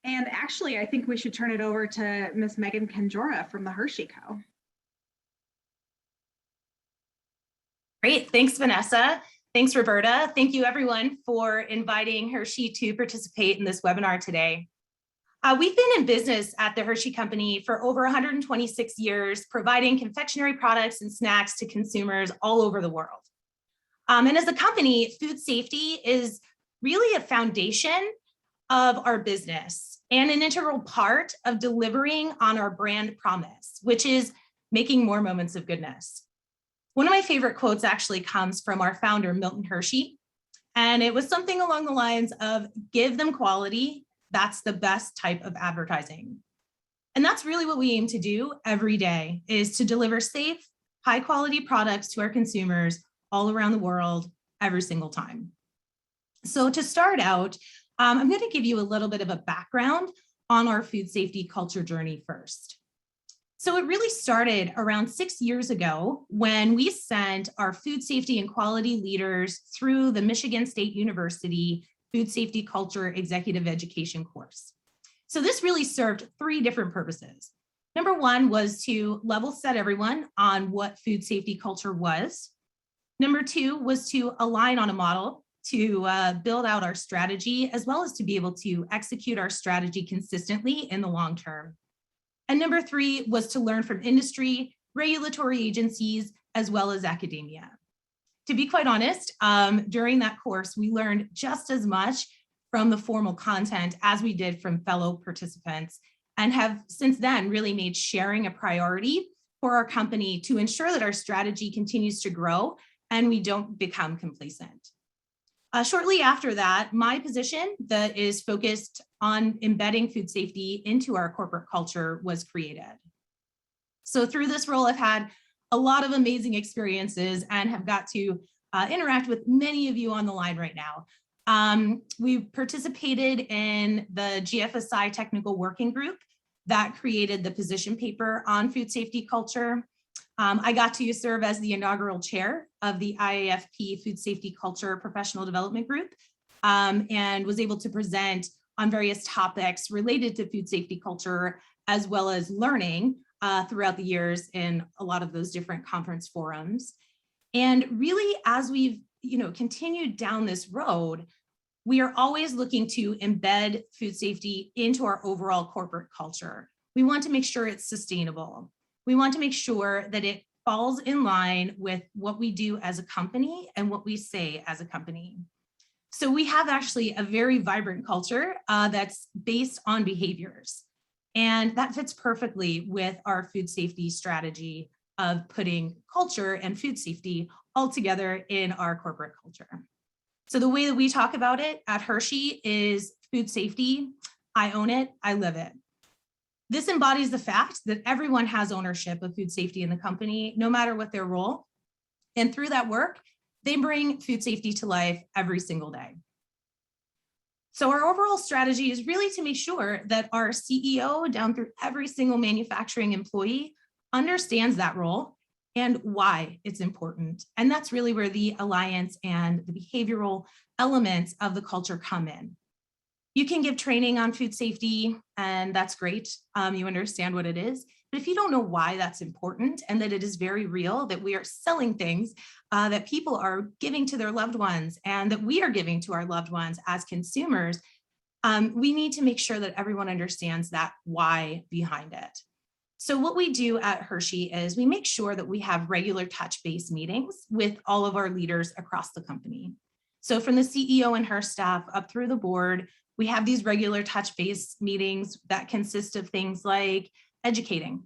And actually, I think we should turn it over to Ms. Megan Kanjora from the Hershey Co. Great, thanks, Vanessa. Thanks, Roberta. Thank you, everyone, for inviting Hershey to participate in this webinar today. We've been in business at the Hershey Company for over 126 years, providing confectionery products and snacks to consumers all over the world. And as a company, food safety is really a foundation of our business and an integral part of delivering on our brand promise, which is making more moments of goodness. One of my favorite quotes actually comes from our founder, Milton Hershey, and it was something along the lines of, give them quality, that's the best type of advertising. And that's really what we aim to do every day, is to deliver safe, high quality products to our consumers all around the world every single time. So to start out, I'm going to give you a little bit of a background on our food safety culture journey first. So it really started around 6 years ago when we sent our food safety and quality leaders through the Michigan State University Food Safety Culture Executive Education course. So this really served 3 different purposes. Number 1 was to level set everyone on what food safety culture was. Number 2 was to align on a model to build out our strategy, as well as to be able to execute our strategy consistently in the long term. And number 3 was to learn from industry, regulatory agencies, as well as academia. To be quite honest, during that course, we learned just as much from the formal content as we did from fellow participants, and have since then really made sharing a priority for our company to ensure that our strategy continues to grow and we don't become complacent. Shortly after that, my position that is focused on embedding food safety into our corporate culture was created. So through this role, I've had a lot of amazing experiences and have got to interact with many of you on the line right now. We've participated in the GFSI technical working group that created the position paper on food safety culture. I got to serve as the inaugural chair of the IAFP Food Safety Culture Professional Development Group, and was able to present on various topics related to food safety culture, as well as learning throughout the years in a lot of those different conference forums. And really, as we've continued down this road, we are always looking to embed food safety into our overall corporate culture. We want to make sure it's sustainable. We want to make sure that it falls in line with what we do as a company and what we say as a company. So we have actually a very vibrant culture that's based on behaviors. And that fits perfectly with our food safety strategy of putting culture and food safety all together in our corporate culture. So the way that we talk about it at Hershey is food safety. I own it, I live it. This embodies the fact that everyone has ownership of food safety in the company, no matter what their role. And through that work, they bring food safety to life every single day. So our overall strategy is really to make sure that our CEO down through every single manufacturing employee understands that role and why it's important. And that's really where the alliance and the behavioral elements of the culture come in. You can give training on food safety, and that's great. You understand what it is. But if you don't know why that's important and that it is very real, that we are selling things that people are giving to their loved ones and that we are giving to our loved ones as consumers, we need to make sure that everyone understands that why behind it. So what we do at Hershey is we make sure that we have regular touch-base meetings with all of our leaders across the company. So from the CEO and her staff up through the board, we have these regular touch-base meetings that consist of things like educating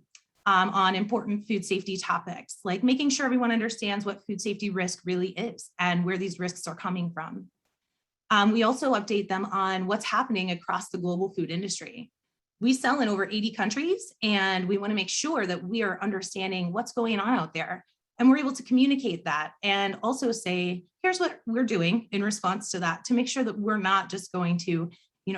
on important food safety topics, like making sure everyone understands what food safety risk really is and where these risks are coming from. We also update them on what's happening across the global food industry. We sell in over 80 countries, and we want to make sure that we are understanding what's going on out there. And we're able to communicate that and also say, here's what we're doing in response to that, to make sure that we're not just going to,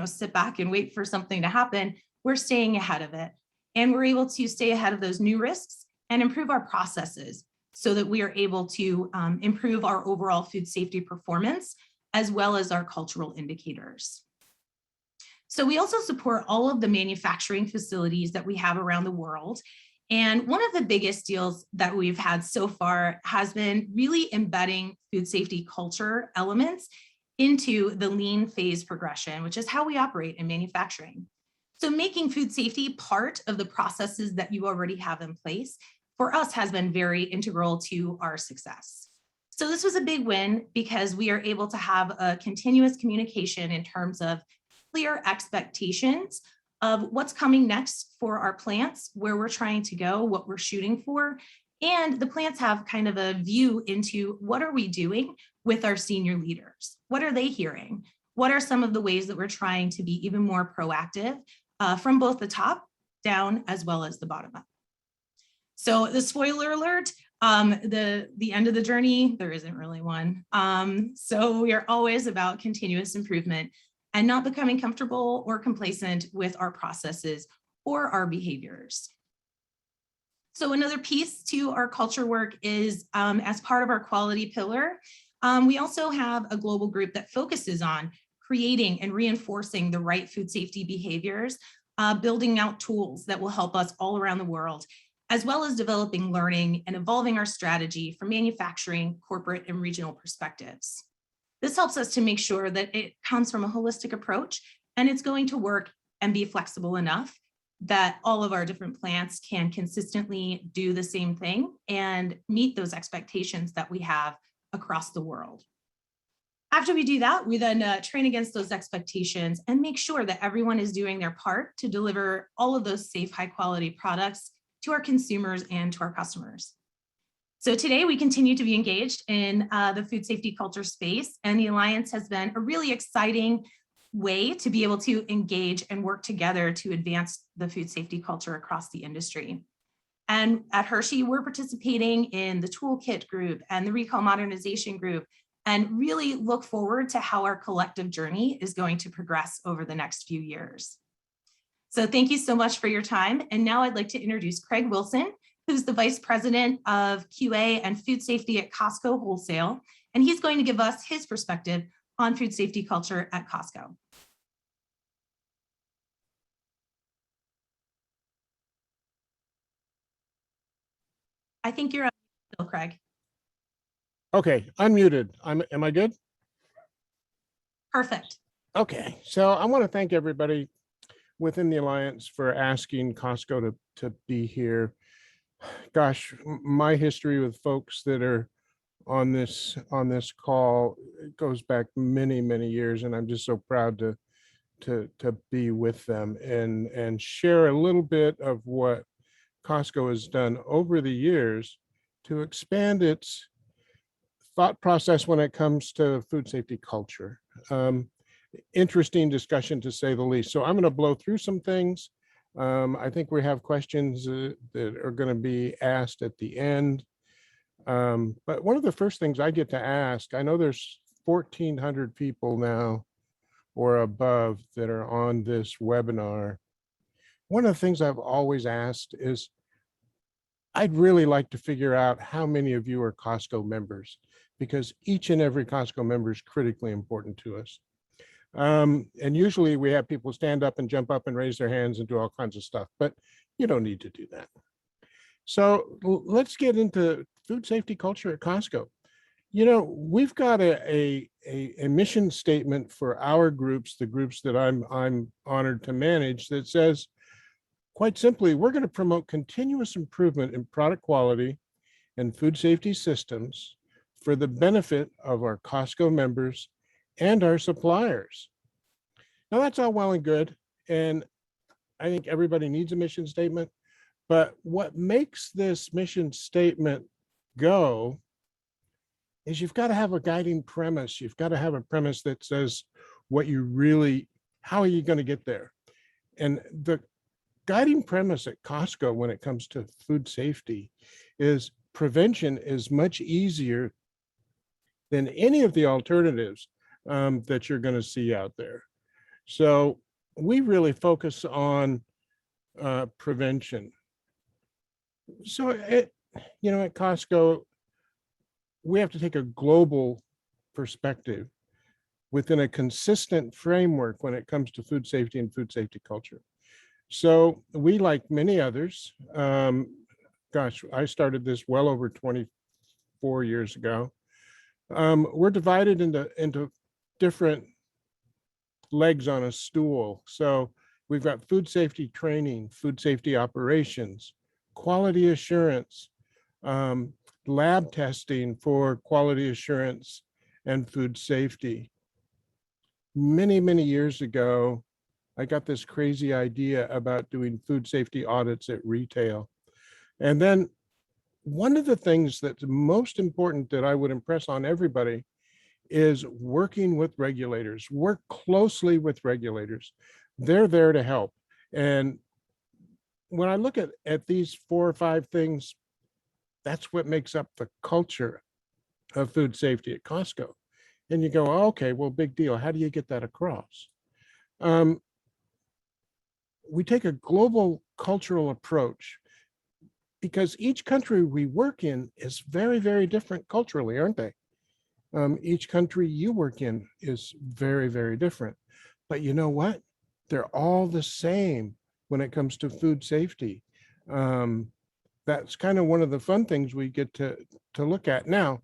sit back and wait for something to happen. We're staying ahead of it. And we're able to stay ahead of those new risks and improve our processes so that we are able to improve our overall food safety performance, as well as our cultural indicators. So we also support all of the manufacturing facilities that we have around the world. And one of the biggest deals that we've had so far has been really embedding food safety culture elements into the lean phase progression, which is how we operate in manufacturing. So making food safety part of the processes that you already have in place for us has been very integral to our success. So this was a big win because we are able to have a continuous communication in terms of clear expectations of what's coming next for our plants, where we're trying to go, what we're shooting for. And the plants have kind of a view into what are we doing with our senior leaders? What are they hearing? What are some of the ways that we're trying to be even more proactive from both the top down as well as the bottom up? So the spoiler alert, the end of the journey, there isn't really one. So we are always about continuous improvement and not becoming comfortable or complacent with our processes or our behaviors. So another piece to our culture work is as part of our quality pillar, we also have a global group that focuses on creating and reinforcing the right food safety behaviors, building out tools that will help us all around the world, as well as developing learning and evolving our strategy for manufacturing, corporate, and regional perspectives. This helps us to make sure that it comes from a holistic approach and it's going to work and be flexible enough that all of our different plants can consistently do the same thing and meet those expectations that we have across the world. After we do that, we then train against those expectations and make sure that everyone is doing their part to deliver all of those safe, high quality products to our consumers and to our customers. So today we continue to be engaged in the food safety culture space, and the Alliance has been a really exciting way to be able to engage and work together to advance the food safety culture across the industry. And at Hershey, we're participating in the toolkit group and the recall modernization group, and really look forward to how our collective journey is going to progress over the next few years. So thank you so much for your time. And now I'd like to introduce Craig Wilson, who's the Vice President of QA and Food Safety at Costco Wholesale. And he's going to give us his perspective on food safety culture at Costco. I think you're up, Craig. Okay, unmuted. Am I good? Perfect. Okay, so I want to thank everybody within the Alliance for asking Costco to be here. Gosh, my history with folks that are on this call goes back many, many years, and I'm just so proud to be with them and share a little bit of what Costco has done over the years to expand its thought process when it comes to food safety culture. Interesting discussion, to say the least. So I'm going to blow through some things. I think we have questions that are going to be asked at the end. But one of the first things I get to ask, I know there's 1,400 people now or above that are on this webinar. One of the things I've always asked is, I'd really like to figure out how many of you are Costco members, because each and every Costco member is critically important to us. And usually we have people stand up and jump up and raise their hands and do all kinds of stuff, but you don't need to do that. So let's get into food safety culture at Costco. You know, we've got a mission statement for our groups, the groups that I'm honored to manage, that says, quite simply, we're going to promote continuous improvement in product quality and food safety systems for the benefit of our Costco members and our suppliers. Now, that's all well and good, and I think everybody needs a mission statement, but what makes this mission statement go is you've got to have a guiding premise. You've got to have a premise that says what you really, how are you going to get there? And the guiding premise at Costco when it comes to food safety is prevention is much easier than any of the alternatives that you're going to see out there. So we really focus on prevention. So at Costco, we have to take a global perspective within a consistent framework when it comes to food safety and food safety culture. So we, like many others, gosh, I started this well over 24 years ago. We're divided into different legs on a stool. So we've got food safety training, food safety operations, quality assurance, lab testing for quality assurance and food safety. Many, many years ago, I got this crazy idea about doing food safety audits at retail. And then one of the things that's most important that I would impress on everybody is working with regulators. Work closely with regulators. They're there to help. And when I look at these 4 or 5 things, that's what makes up the culture of food safety at Costco. And you go, oh, okay, well, big deal. How do you get that across? We take a global cultural approach because each country we work in is very, very different culturally, aren't they? Each country you work in is very, very different. But you know what? They're all the same when it comes to food safety. That's kind of one of the fun things we get to look at. Now,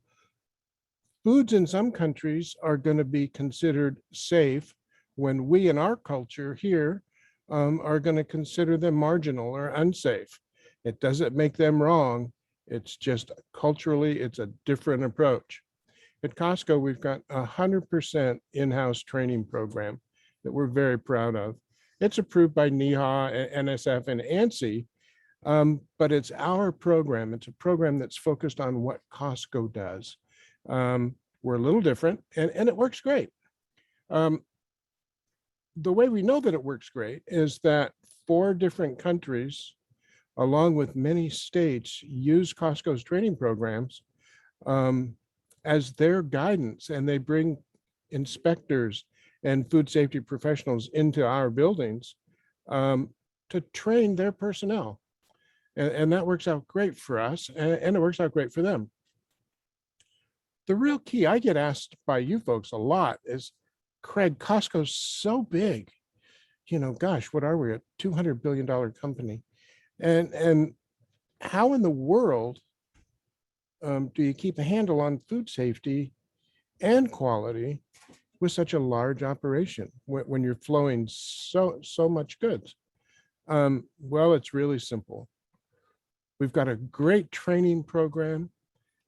foods in some countries are going to be considered safe when we in our culture here are going to consider them marginal or unsafe. It doesn't make them wrong. It's just culturally, it's a different approach. At Costco, we've got 100% in-house training program that we're very proud of. It's approved by NEHA, NSF, and ANSI, but it's our program. It's a program that's focused on what Costco does. We're a little different, and it works great. The way we know that it works great is that 4 different countries, along with many states, use Costco's training programs as their guidance, and they bring inspectors and food safety professionals into our buildings to train their personnel. And that works out great for us, and it works out great for them. The real key, I get asked by you folks a lot, is, Craig, Costco's so big. You know, gosh, what are we, a $200 billion company? And how in the world do you keep a handle on food safety and quality with such a large operation when you're flowing so much goods? Well, it's really simple. We've got a great training program,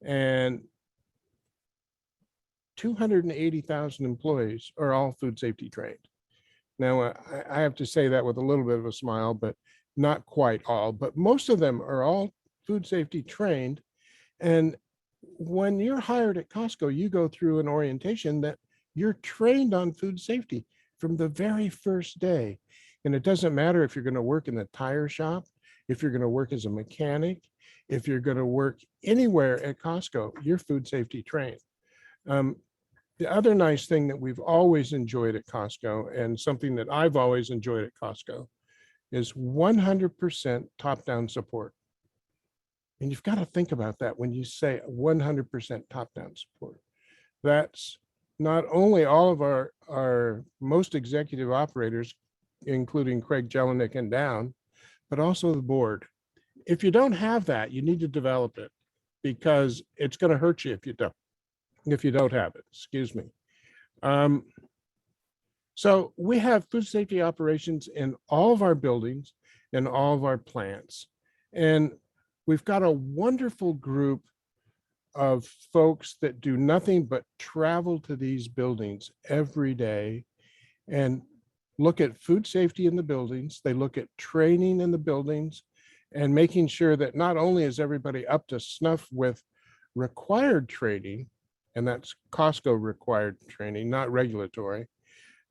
and 280,000 employees are all food safety trained. Now, I have to say that with a little bit of a smile, but not quite all, but most of them are all food safety trained. And when you're hired at Costco, you go through an orientation that you're trained on food safety from the very first day. And it doesn't matter if you're going to work in the tire shop, if you're going to work as a mechanic, if you're going to work anywhere at Costco, you're food safety trained. The other nice thing that we've always enjoyed at Costco, and something that I've always enjoyed at Costco, is 100% top-down support. And you've got to think about that when you say 100% top-down support. That's not only all of our most executive operators, including Craig Jelinek and down, but also the board. If you don't have that, you need to develop it, because it's going to hurt you if you don't have it, excuse me. So we have food safety operations in all of our buildings and all of our plants. And we've got a wonderful group of folks that do nothing but travel to these buildings every day and look at food safety in the buildings. They look at training in the buildings and making sure that not only is everybody up to snuff with required training, and that's Costco required training, not regulatory,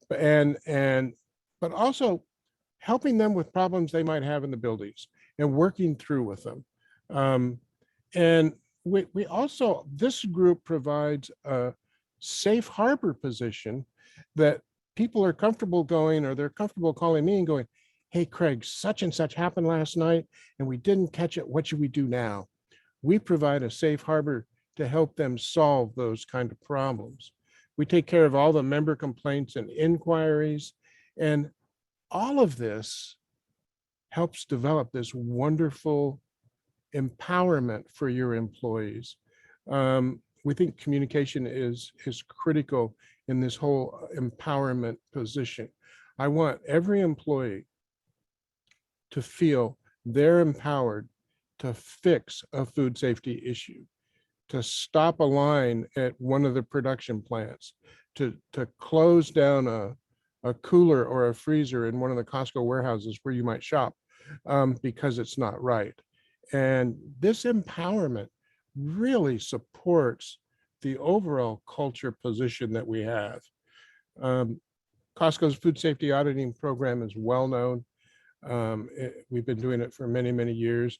but also helping them with problems they might have in the buildings and working through with them. And we also, this group provides a safe harbor position that people are comfortable going, or they're comfortable calling me and going, hey, Craig, such and such happened last night and we didn't catch it. What should we do now? We provide a safe harbor to help them solve those kind of problems. We take care of all the member complaints and inquiries, and all of this helps develop this wonderful empowerment for your employees. We think communication is critical in this whole empowerment position. I want every employee to feel they're empowered to fix a food safety issue. to stop a line at one of the production plants, to close down a cooler or a freezer in one of the Costco warehouses where you might shop because it's not right. And this empowerment really supports the overall culture position that we have. Costco's food safety auditing program is well known. We've been doing it for many, many years.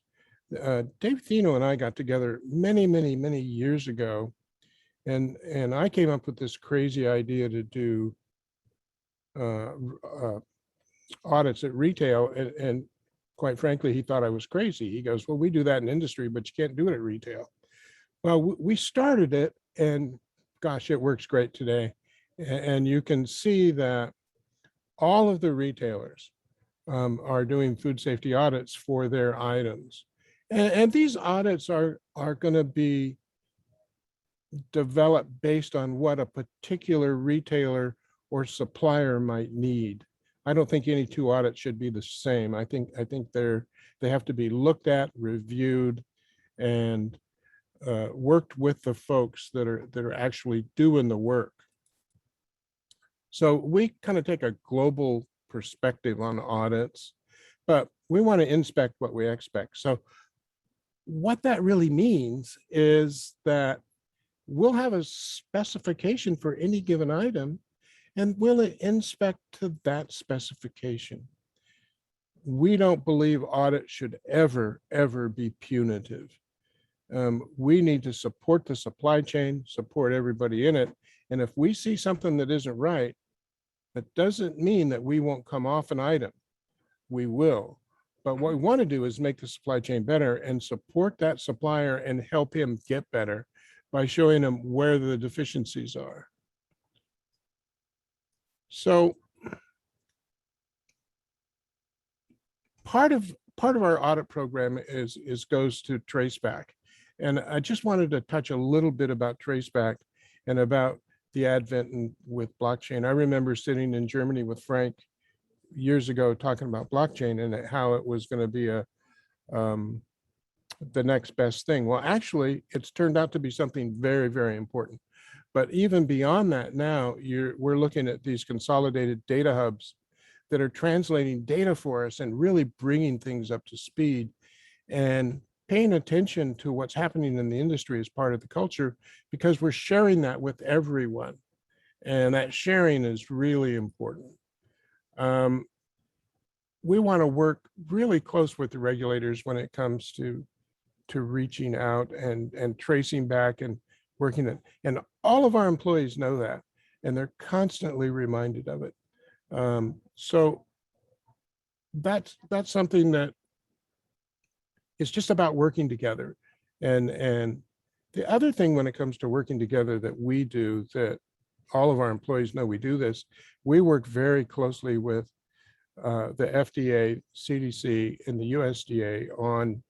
Dave Thino and I got together many years ago, and I came up with this crazy idea to do audits at retail, and quite frankly, he thought I was crazy. He goes, well, we do that in industry, but you can't do it at retail. Well, we started it, and gosh, it works great today. And you can see that all of the retailers are doing food safety audits for their items. And these audits are going to be developed based on what a particular retailer or supplier might need. I don't think any two audits should be the same. I think they have to be looked at, reviewed, and worked with the folks that are actually doing the work. So we kind of take a global perspective on audits, but we want to inspect what we expect. So what that really means is that we'll have a specification for any given item, and we'll inspect to that specification. We don't believe audit should ever be punitive. We need to support the supply chain, support everybody in it. And if we see something that isn't right, that doesn't mean that we won't come off an item. We will. But what we want to do is make the supply chain better and support that supplier and help him get better by showing him where the deficiencies are. So part of our audit program goes to traceback. And I just wanted to touch a little bit about traceback and about the advent with blockchain. I remember sitting in Germany with Frank years ago talking about blockchain and how it was going to be the next best thing. Well, actually, it's turned out to be something very important. But even beyond that, now we're looking at these consolidated data hubs that are translating data for us and really bringing things up to speed. And paying attention to what's happening in the industry as part of the culture, because we're sharing that with everyone. And that sharing is really important. We want to work really close with the regulators when it comes to reaching out and tracing back and working it. And all of our employees know that, and they're constantly reminded of it. So that's something that it's just about working together. And the other thing when it comes to working together that we do, that all of our employees know we do this, we work very closely with the FDA, CDC, and the USDA on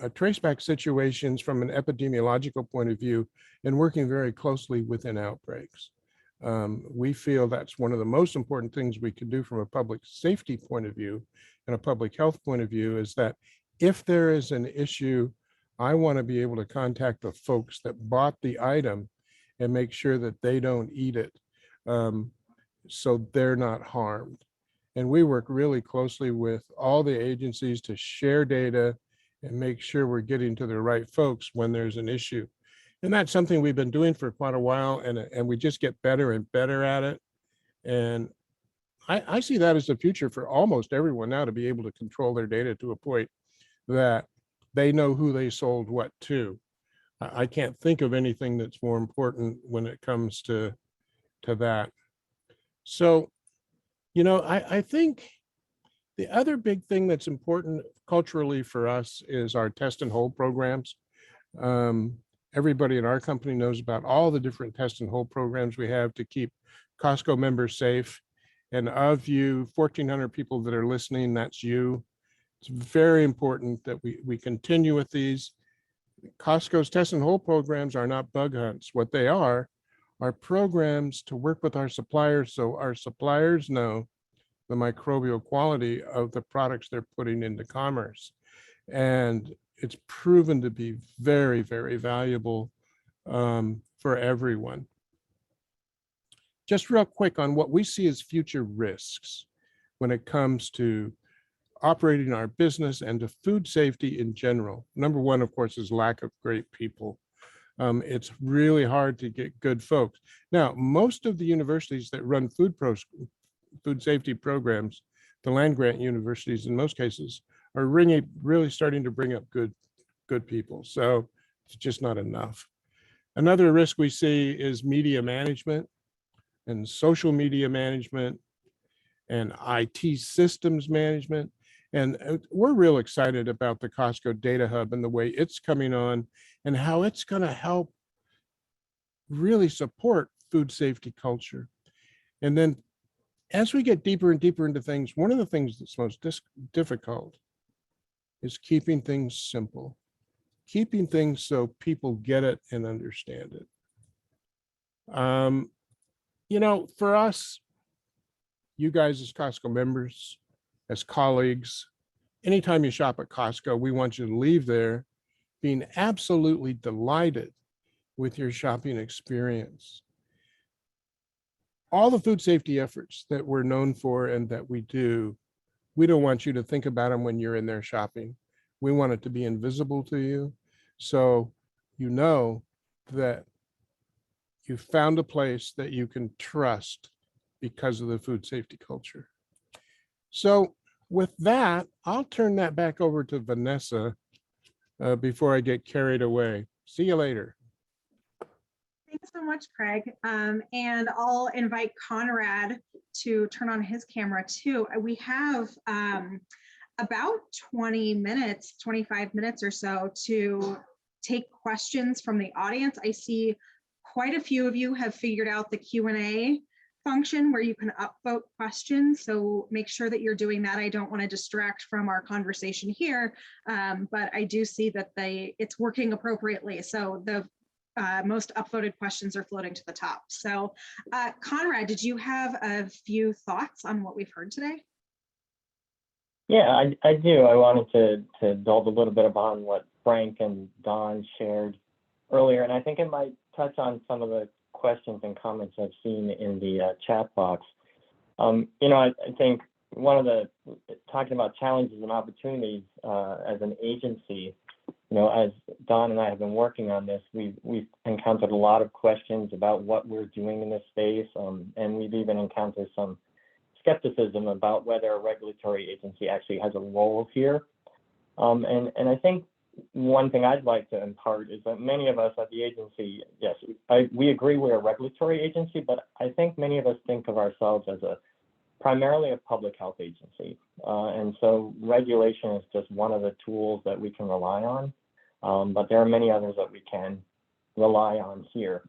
traceback situations from an epidemiological point of view and working very closely within outbreaks. We feel that's one of the most important things we can do from a public safety point of view and a public health point of view, is that if there is an issue, I want to be able to contact the folks that bought the item and make sure that they don't eat it, so they're not harmed. And we work really closely with all the agencies to share data and make sure we're getting to the right folks when there's an issue. And that's something we've been doing for quite a while, and we just get better and better at it. And I see that as the future for almost everyone now, to be able to control their data to a point that they know who they sold what to. I can't think of anything that's more important when it comes to that. So, I think the other big thing that's important culturally for us is our test and hold programs. Everybody in our company knows about all the different test and hold programs we have to keep Costco members safe. And of you, 1,400 people that are listening, that's you. It's very important that we continue with these. Costco's test and hold programs are not bug hunts. What they are programs to work with our suppliers so our suppliers know the microbial quality of the products they're putting into commerce. And it's proven to be very valuable for everyone. Just real quick on what we see as future risks when it comes to operating our business and to food safety in general. Number one, of course, is lack of great people. It's really hard to get good folks. Now, most of the universities that run food safety programs, the land-grant universities in most cases, are really starting to bring up good people. So it's just not enough. Another risk we see is media management and social media management and IT systems management. And we're real excited about the Costco Data Hub and the way it's coming on and how it's going to help really support food safety culture. And then as we get deeper and deeper into things, one of the things that's most difficult is keeping things simple, keeping things so people get it and understand it. You know, for us, you guys as Costco members, as colleagues, anytime you shop at Costco, we want you to leave there being absolutely delighted with your shopping experience. All the food safety efforts that we're known for and that we do, we don't want you to think about them when you're in there shopping. We want it to be invisible to you. So you know that you found a place that you can trust because of the food safety culture. So with that, I'll turn that back over to Vanessa before I get carried away. See you later. Thanks so much, Craig. And I'll invite Conrad to turn on his camera too. We have about 20 minutes, 25 minutes or so to take questions from the audience. I see quite a few of you have figured out the Q&A function where you can upvote questions. So make sure that you're doing that. I don't want to distract from our conversation here, but I do see that it's working appropriately. So the most upvoted questions are floating to the top. So Conrad, did you have a few thoughts on what we've heard today? Yeah, I do. I wanted to delve a little bit upon what Frank and Don shared earlier, and I think it might touch on some of the questions and comments I've seen in the chat box. You know, I think one of the, talking about challenges and opportunities as an agency, you know, as Don and I have been working on this, we've encountered a lot of questions about what we're doing in this space, and we've even encountered some skepticism about whether a regulatory agency actually has a role here. And I think one thing I'd like to impart is that many of us at the agency, yes, we agree we're a regulatory agency, but I think many of us think of ourselves as primarily a public health agency. And so regulation is just one of the tools that we can rely on, but there are many others that we can rely on here.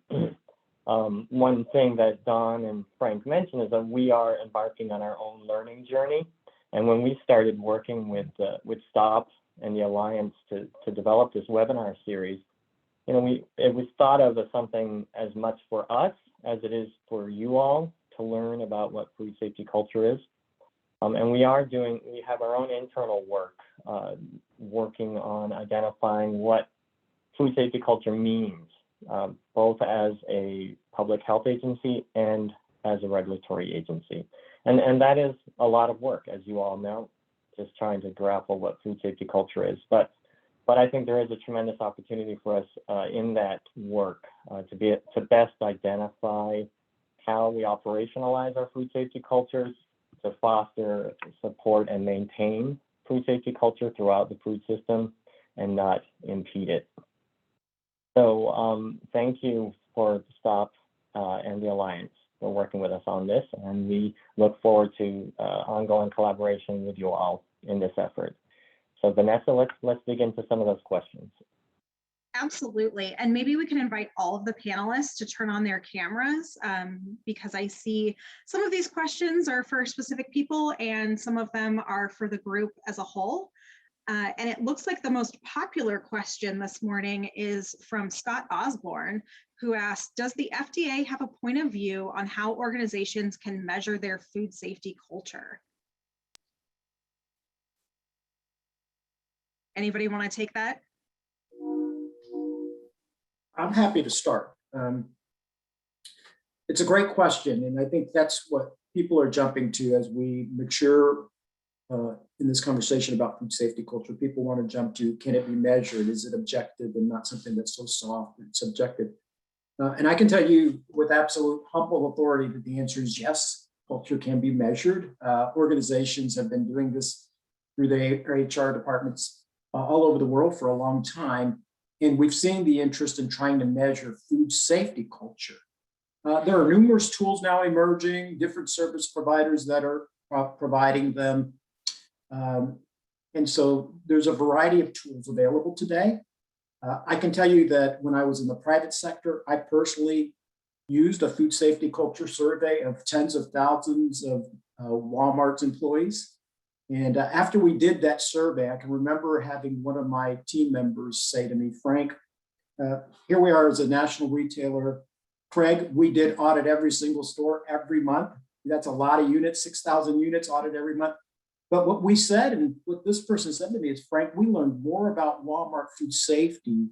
One thing that Don and Frank mentioned is that we are embarking on our own learning journey. And when we started working with STOP and the Alliance to develop this webinar series, you know, it was thought of as something as much for us as it is for you all to learn about what food safety culture is. And we have our own internal work, working on identifying what food safety culture means, both as a public health agency and as a regulatory agency. And that is a lot of work, as you all know, just trying to grapple what food safety culture is. But I think there is a tremendous opportunity for us in that work to best identify how we operationalize our food safety cultures, to foster, support, and maintain food safety culture throughout the food system and not impede it. So thank you for STOP and the Alliance for working with us on this, and we look forward to ongoing collaboration with you all in this effort. So Vanessa, let's dig into some of those questions. Absolutely. And maybe we can invite all of the panelists to turn on their cameras, because I see some of these questions are for specific people and some of them are for the group as a whole. And it looks like the most popular question this morning is from Scott Osborne, who asked, does the FDA have a point of view on how organizations can measure their food safety culture? Anybody want to take that? I'm happy to start. It's a great question, and I think that's what people are jumping to as we mature in this conversation about food safety culture. People want to jump to, can it be measured? Is it objective and not something that's so soft and subjective? And I can tell you with absolute humble authority that the answer is yes, culture can be measured. Organizations have been doing this through their HR departments all over the world for a long time. And we've seen the interest in trying to measure food safety culture. There are numerous tools now emerging, different service providers that are providing them. And so there's a variety of tools available today. I can tell you that when I was in the private sector, I personally used a food safety culture survey of tens of thousands of Walmart's employees. And after we did that survey, I can remember having one of my team members say to me, Frank, here we are as a national retailer. Craig, we did audit every single store every month. That's a lot of units, 6,000 units audited every month. But what we said, and what this person said to me is, Frank, we learned more about Walmart food safety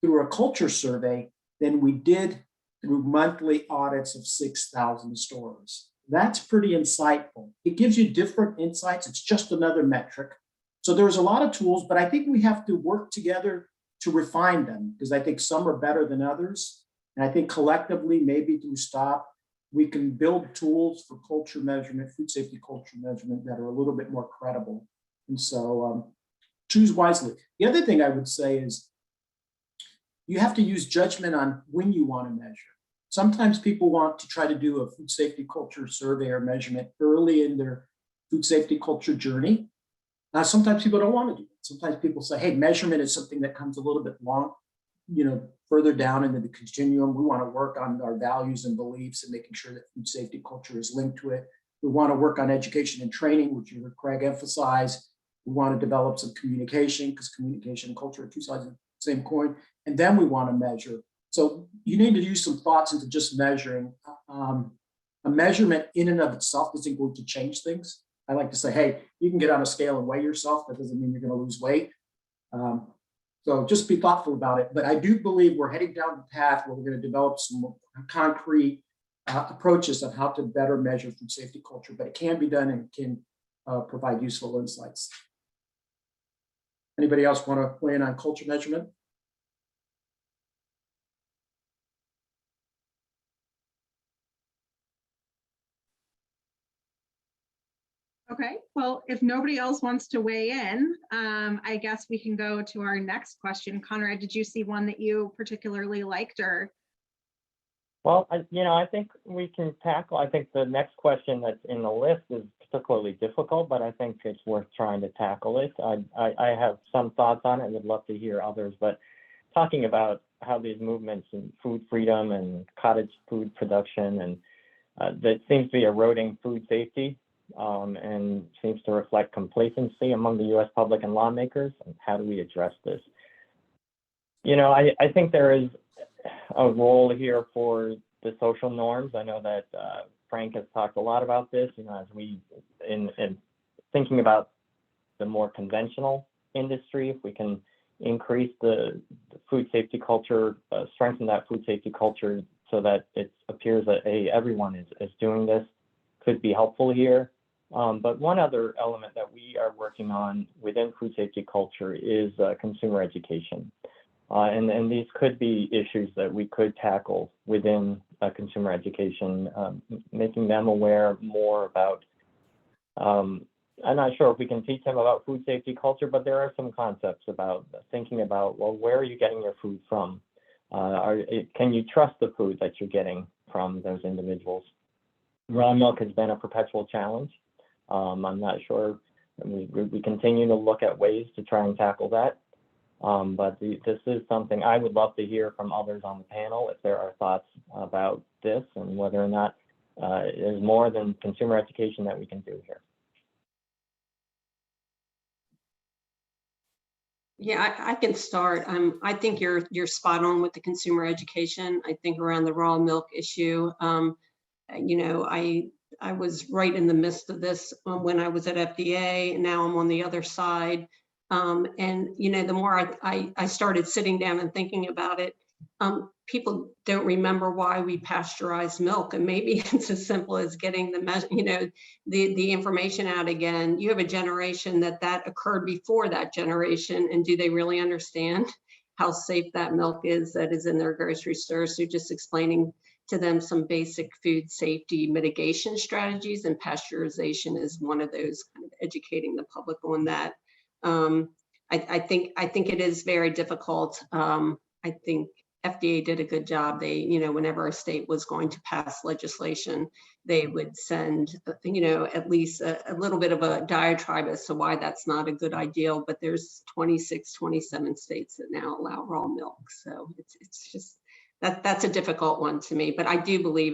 through a culture survey than we did through monthly audits of 6,000 stores. That's pretty insightful. It gives you different insights. It's just another metric. So there's a lot of tools, but I think we have to work together to refine them, because I think some are better than others. And I think collectively, maybe through STOP, we can build tools for culture measurement, food safety culture measurement that are a little bit more credible. And so choose wisely. The other thing I would say is you have to use judgment on when you want to measure. Sometimes people want to try to do a food safety culture survey or measurement early in their food safety culture journey. Sometimes people don't want to do it. Sometimes people say, hey, measurement is something that comes a little bit long, further down into the continuum. We want to work on our values and beliefs and making sure that food safety culture is linked to it. We want to work on education and training, which you heard Craig emphasize. We want to develop some communication, because communication and culture are two sides of the same coin. And then we want to measure. So you need to use some thoughts into just measuring. A measurement in and of itself isn't going to change things. I like to say, hey, you can get on a scale and weigh yourself. That doesn't mean you're going to lose weight. So just be thoughtful about it. But I do believe we're heading down the path where we're going to develop some concrete approaches on how to better measure food safety culture, but it can be done and can provide useful insights. Anybody else want to weigh in on culture measurement? Okay, well, if nobody else wants to weigh in, I guess we can go to our next question. Conrad, did you see one that you particularly liked, or? Well, I think we can tackle, I think the next question that's in the list is particularly difficult, but I think it's worth trying to tackle it. I have some thoughts on it and would love to hear others, but talking about how these movements in food freedom and cottage food production, and that seems to be eroding food safety, and seems to reflect complacency among the U.S. public and lawmakers. And how do we address this? I think there is a role here for the social norms. I know that Frank has talked a lot about this, as we, in thinking about the more conventional industry, if we can increase the food safety culture, strengthen that food safety culture so that it appears that, hey, everyone is doing this, could be helpful here. But one other element that we are working on within food safety culture is consumer education. And these could be issues that we could tackle within consumer education, making them aware more about, I'm not sure if we can teach them about food safety culture, but there are some concepts about thinking about, well, where are you getting your food from? Can you trust the food that you're getting from those individuals? Raw milk has been a perpetual challenge. I'm not sure. We continue to look at ways to try and tackle that. But this is something I would love to hear from others on the panel, if there are thoughts about this and whether or not there's more than consumer education that we can do here. Yeah, I can start. I think you're spot on with the consumer education. I think around the raw milk issue, I was right in the midst of this when I was at FDA, and now I'm on the other side. And the more I started sitting down and thinking about it, people don't remember why we pasteurize milk, and maybe it's as simple as getting the information out again. You have a generation that occurred before that generation, and do they really understand how safe that milk is that is in their grocery stores? So just explaining to them some basic food safety mitigation strategies, and pasteurization is one of those, kind of educating the public on that. I think it is very difficult. I think FDA did a good job. They, whenever a state was going to pass legislation, they would send, at least a little bit of a diatribe as to why that's not a good idea. But there's 26, 27 states that now allow raw milk. So it's just, that's a difficult one to me. But I do believe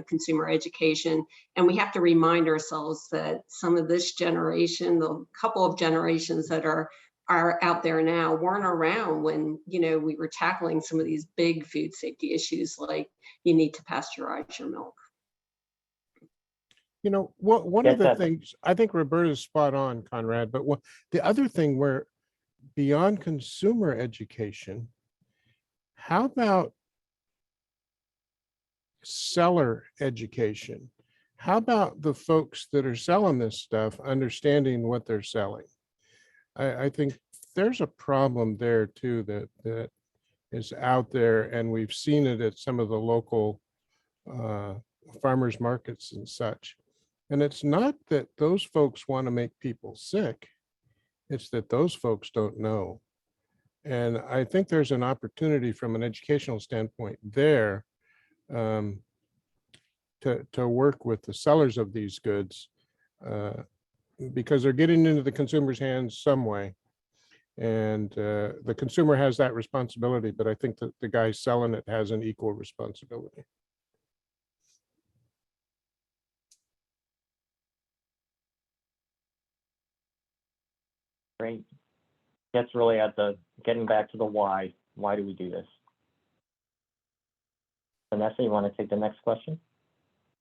consumer education, and we have to remind ourselves that some of this generation, the couple of generations that are out there now, weren't around when we were tackling some of these big food safety issues, like you need to pasteurize your milk. One of the things, I think Roberta's spot on, Conrad, but the other thing, where beyond consumer education, how about seller education? How about the folks that are selling this stuff understanding what they're selling? I think there's a problem there too that is out there, and we've seen it at some of the local farmers markets and such. And it's not that those folks want to make people sick, it's that those folks don't know. And I think there's an opportunity from an educational standpoint there to work with the sellers of these goods, because they're getting into the consumer's hands some way. And the consumer has that responsibility, but I think that the guy selling it has an equal responsibility. Great. That's really at the getting back to the why. Why do we do this? Vanessa, you want to take the next question?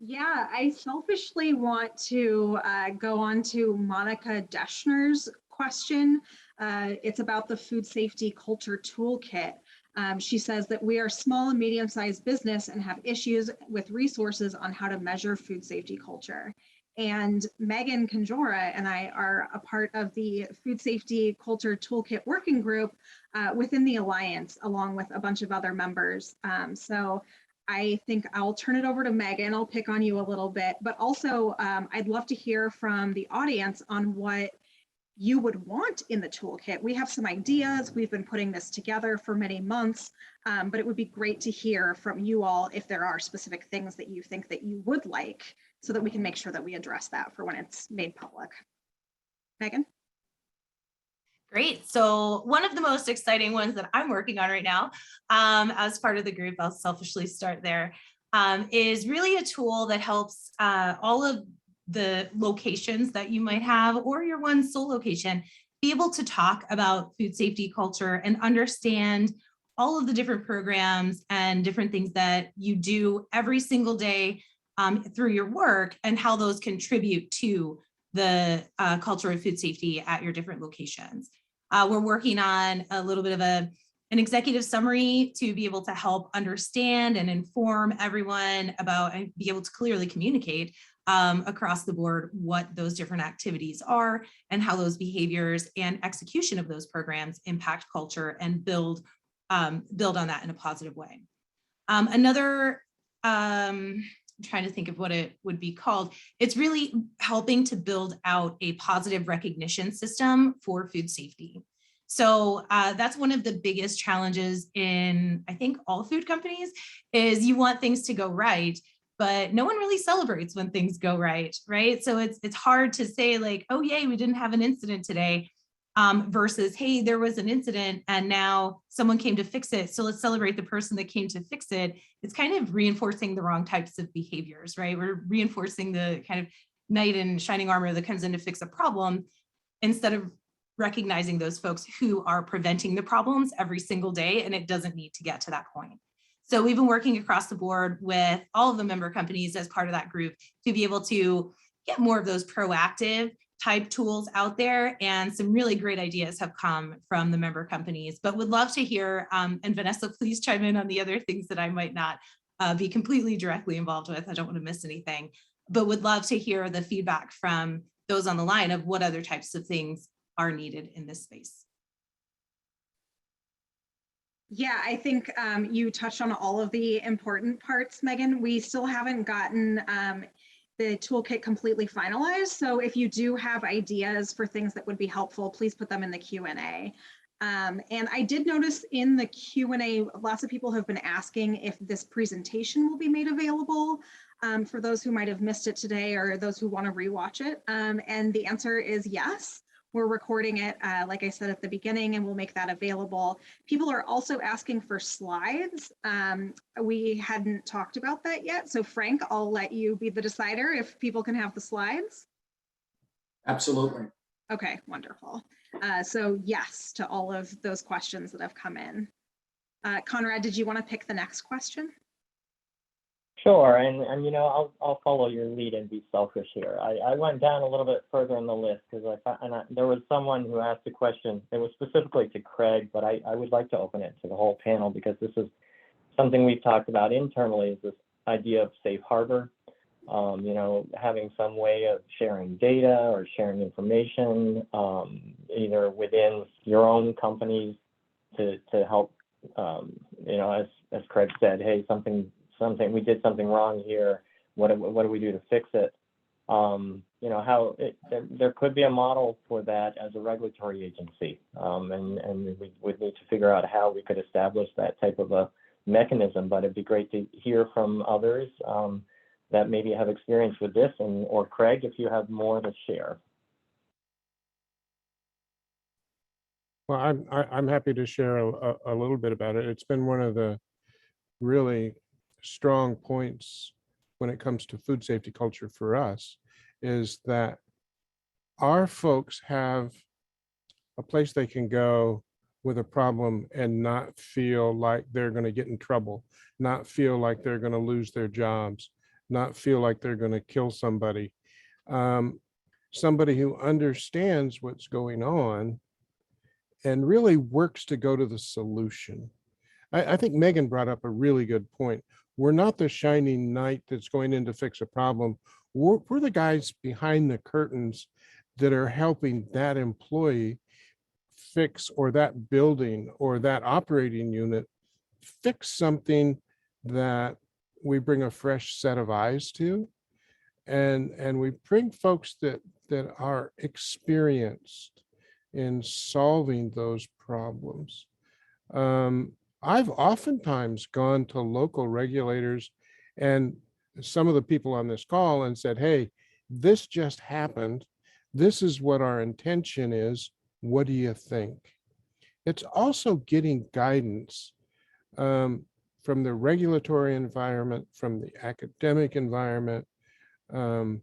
Yeah, I selfishly want to go on to Monica Deschner's question. It's about the food safety culture toolkit. She says that we are small and medium-sized business and have issues with resources on how to measure food safety culture. And Megan Conjora and I are a part of the Food Safety Culture Toolkit Working Group within the Alliance, along with a bunch of other members. So I think I'll turn it over to Megan. I'll pick on you a little bit, but also I'd love to hear from the audience on what you would want in the toolkit. We have some ideas. We've been putting this together for many months, but it would be great to hear from you all if there are specific things that you think that you would like, so that we can make sure that we address that for when it's made public. Megan? Great. So one of the most exciting ones that I'm working on right now, as part of the group, I'll selfishly start there, is really a tool that helps all of the locations that you might have, or your one sole location, be able to talk about food safety culture and understand all of the different programs and different things that you do every single day through your work, and how those contribute to the culture of food safety at your different locations. We're working on a little bit of an executive summary to be able to help understand and inform everyone about, and be able to clearly communicate across the board what those different activities are, and how those behaviors and execution of those programs impact culture and build on that in a positive way. Another, I'm trying to think of what it would be called. It's really helping to build out a positive recognition system for food safety. So that's one of the biggest challenges in, I think, all food companies, is you want things to go right, but no one really celebrates when things go right, right? So it's hard to say like, oh yay, we didn't have an incident today, versus, hey, there was an incident and now someone came to fix it, so let's celebrate the person that came to fix it. It's kind of reinforcing the wrong types of behaviors, right? We're reinforcing the kind of knight in shining armor that comes in to fix a problem, instead of recognizing those folks who are preventing the problems every single day, and it doesn't need to get to that point. So we've been working across the board with all of the member companies as part of that group to be able to get more of those proactive type tools out there, and some really great ideas have come from the member companies, but would love to hear, and Vanessa, please chime in on the other things that I might not be completely directly involved with. I don't want to miss anything, but would love to hear the feedback from those on the line of what other types of things are needed in this space. Yeah, I think you touched on all of the important parts, Megan. We still haven't gotten the toolkit completely finalized. So if you do have ideas for things that would be helpful, please put them in the Q&A. And I did notice in the Q&A, lots of people have been asking if this presentation will be made available for those who might have missed it today or those who want to rewatch it. And the answer is yes. We're recording it, like I said at the beginning, and we'll make that available. People are also asking for slides. We hadn't talked about that yet. So Frank, I'll let you be the decider if people can have the slides. Absolutely. Okay, wonderful. So yes to all of those questions that have come in. Conrad, did you want to pick the next question? Sure, and you know, I'll follow your lead and be selfish here. I went down a little bit further in the list because there was someone who asked a question. It was specifically to Craig, but I would like to open it to the whole panel because this is something we've talked about internally, is this idea of safe harbor. You know, having some way of sharing data or sharing information, either within your own companies to help. You know, as Craig said, hey, we did something wrong here. What do we do to fix it? You know, there could be a model for that as a regulatory agency, and we would need to figure out how we could establish that type of a mechanism. But it'd be great to hear from others that maybe have experience with this, or Craig, if you have more to share. Well, I'm happy to share a little bit about it. It's been one of the really strong points when it comes to food safety culture for us, is that our folks have a place they can go with a problem and not feel like they're going to get in trouble, not feel like they're going to lose their jobs, not feel like they're going to kill somebody. Somebody who understands what's going on and really works to go to the solution. I think Megan brought up a really good point. We're not the shining knight that's going in to fix a problem. We're the guys behind the curtains that are helping that employee fix, or that building or that operating unit fix something that we bring a fresh set of eyes to. And we bring folks that are experienced in solving those problems. I've oftentimes gone to local regulators and some of the people on this call and said, hey, this just happened. This is what our intention is. What do you think? It's also getting guidance from the regulatory environment, from the academic environment. You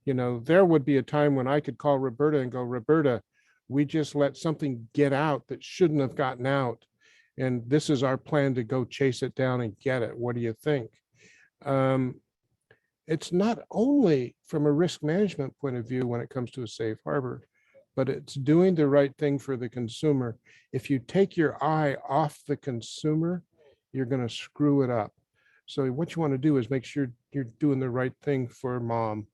know, there would be a time when I could call Roberta and go, Roberta, we just let something get out that shouldn't have gotten out. And this is our plan to go chase it down and get it. What do you think? It's not only from a risk management point of view when it comes to a safe harbor, but it's doing the right thing for the consumer. If you take your eye off the consumer, you're going to screw it up. So what you want to do is make sure you're doing the right thing for mom.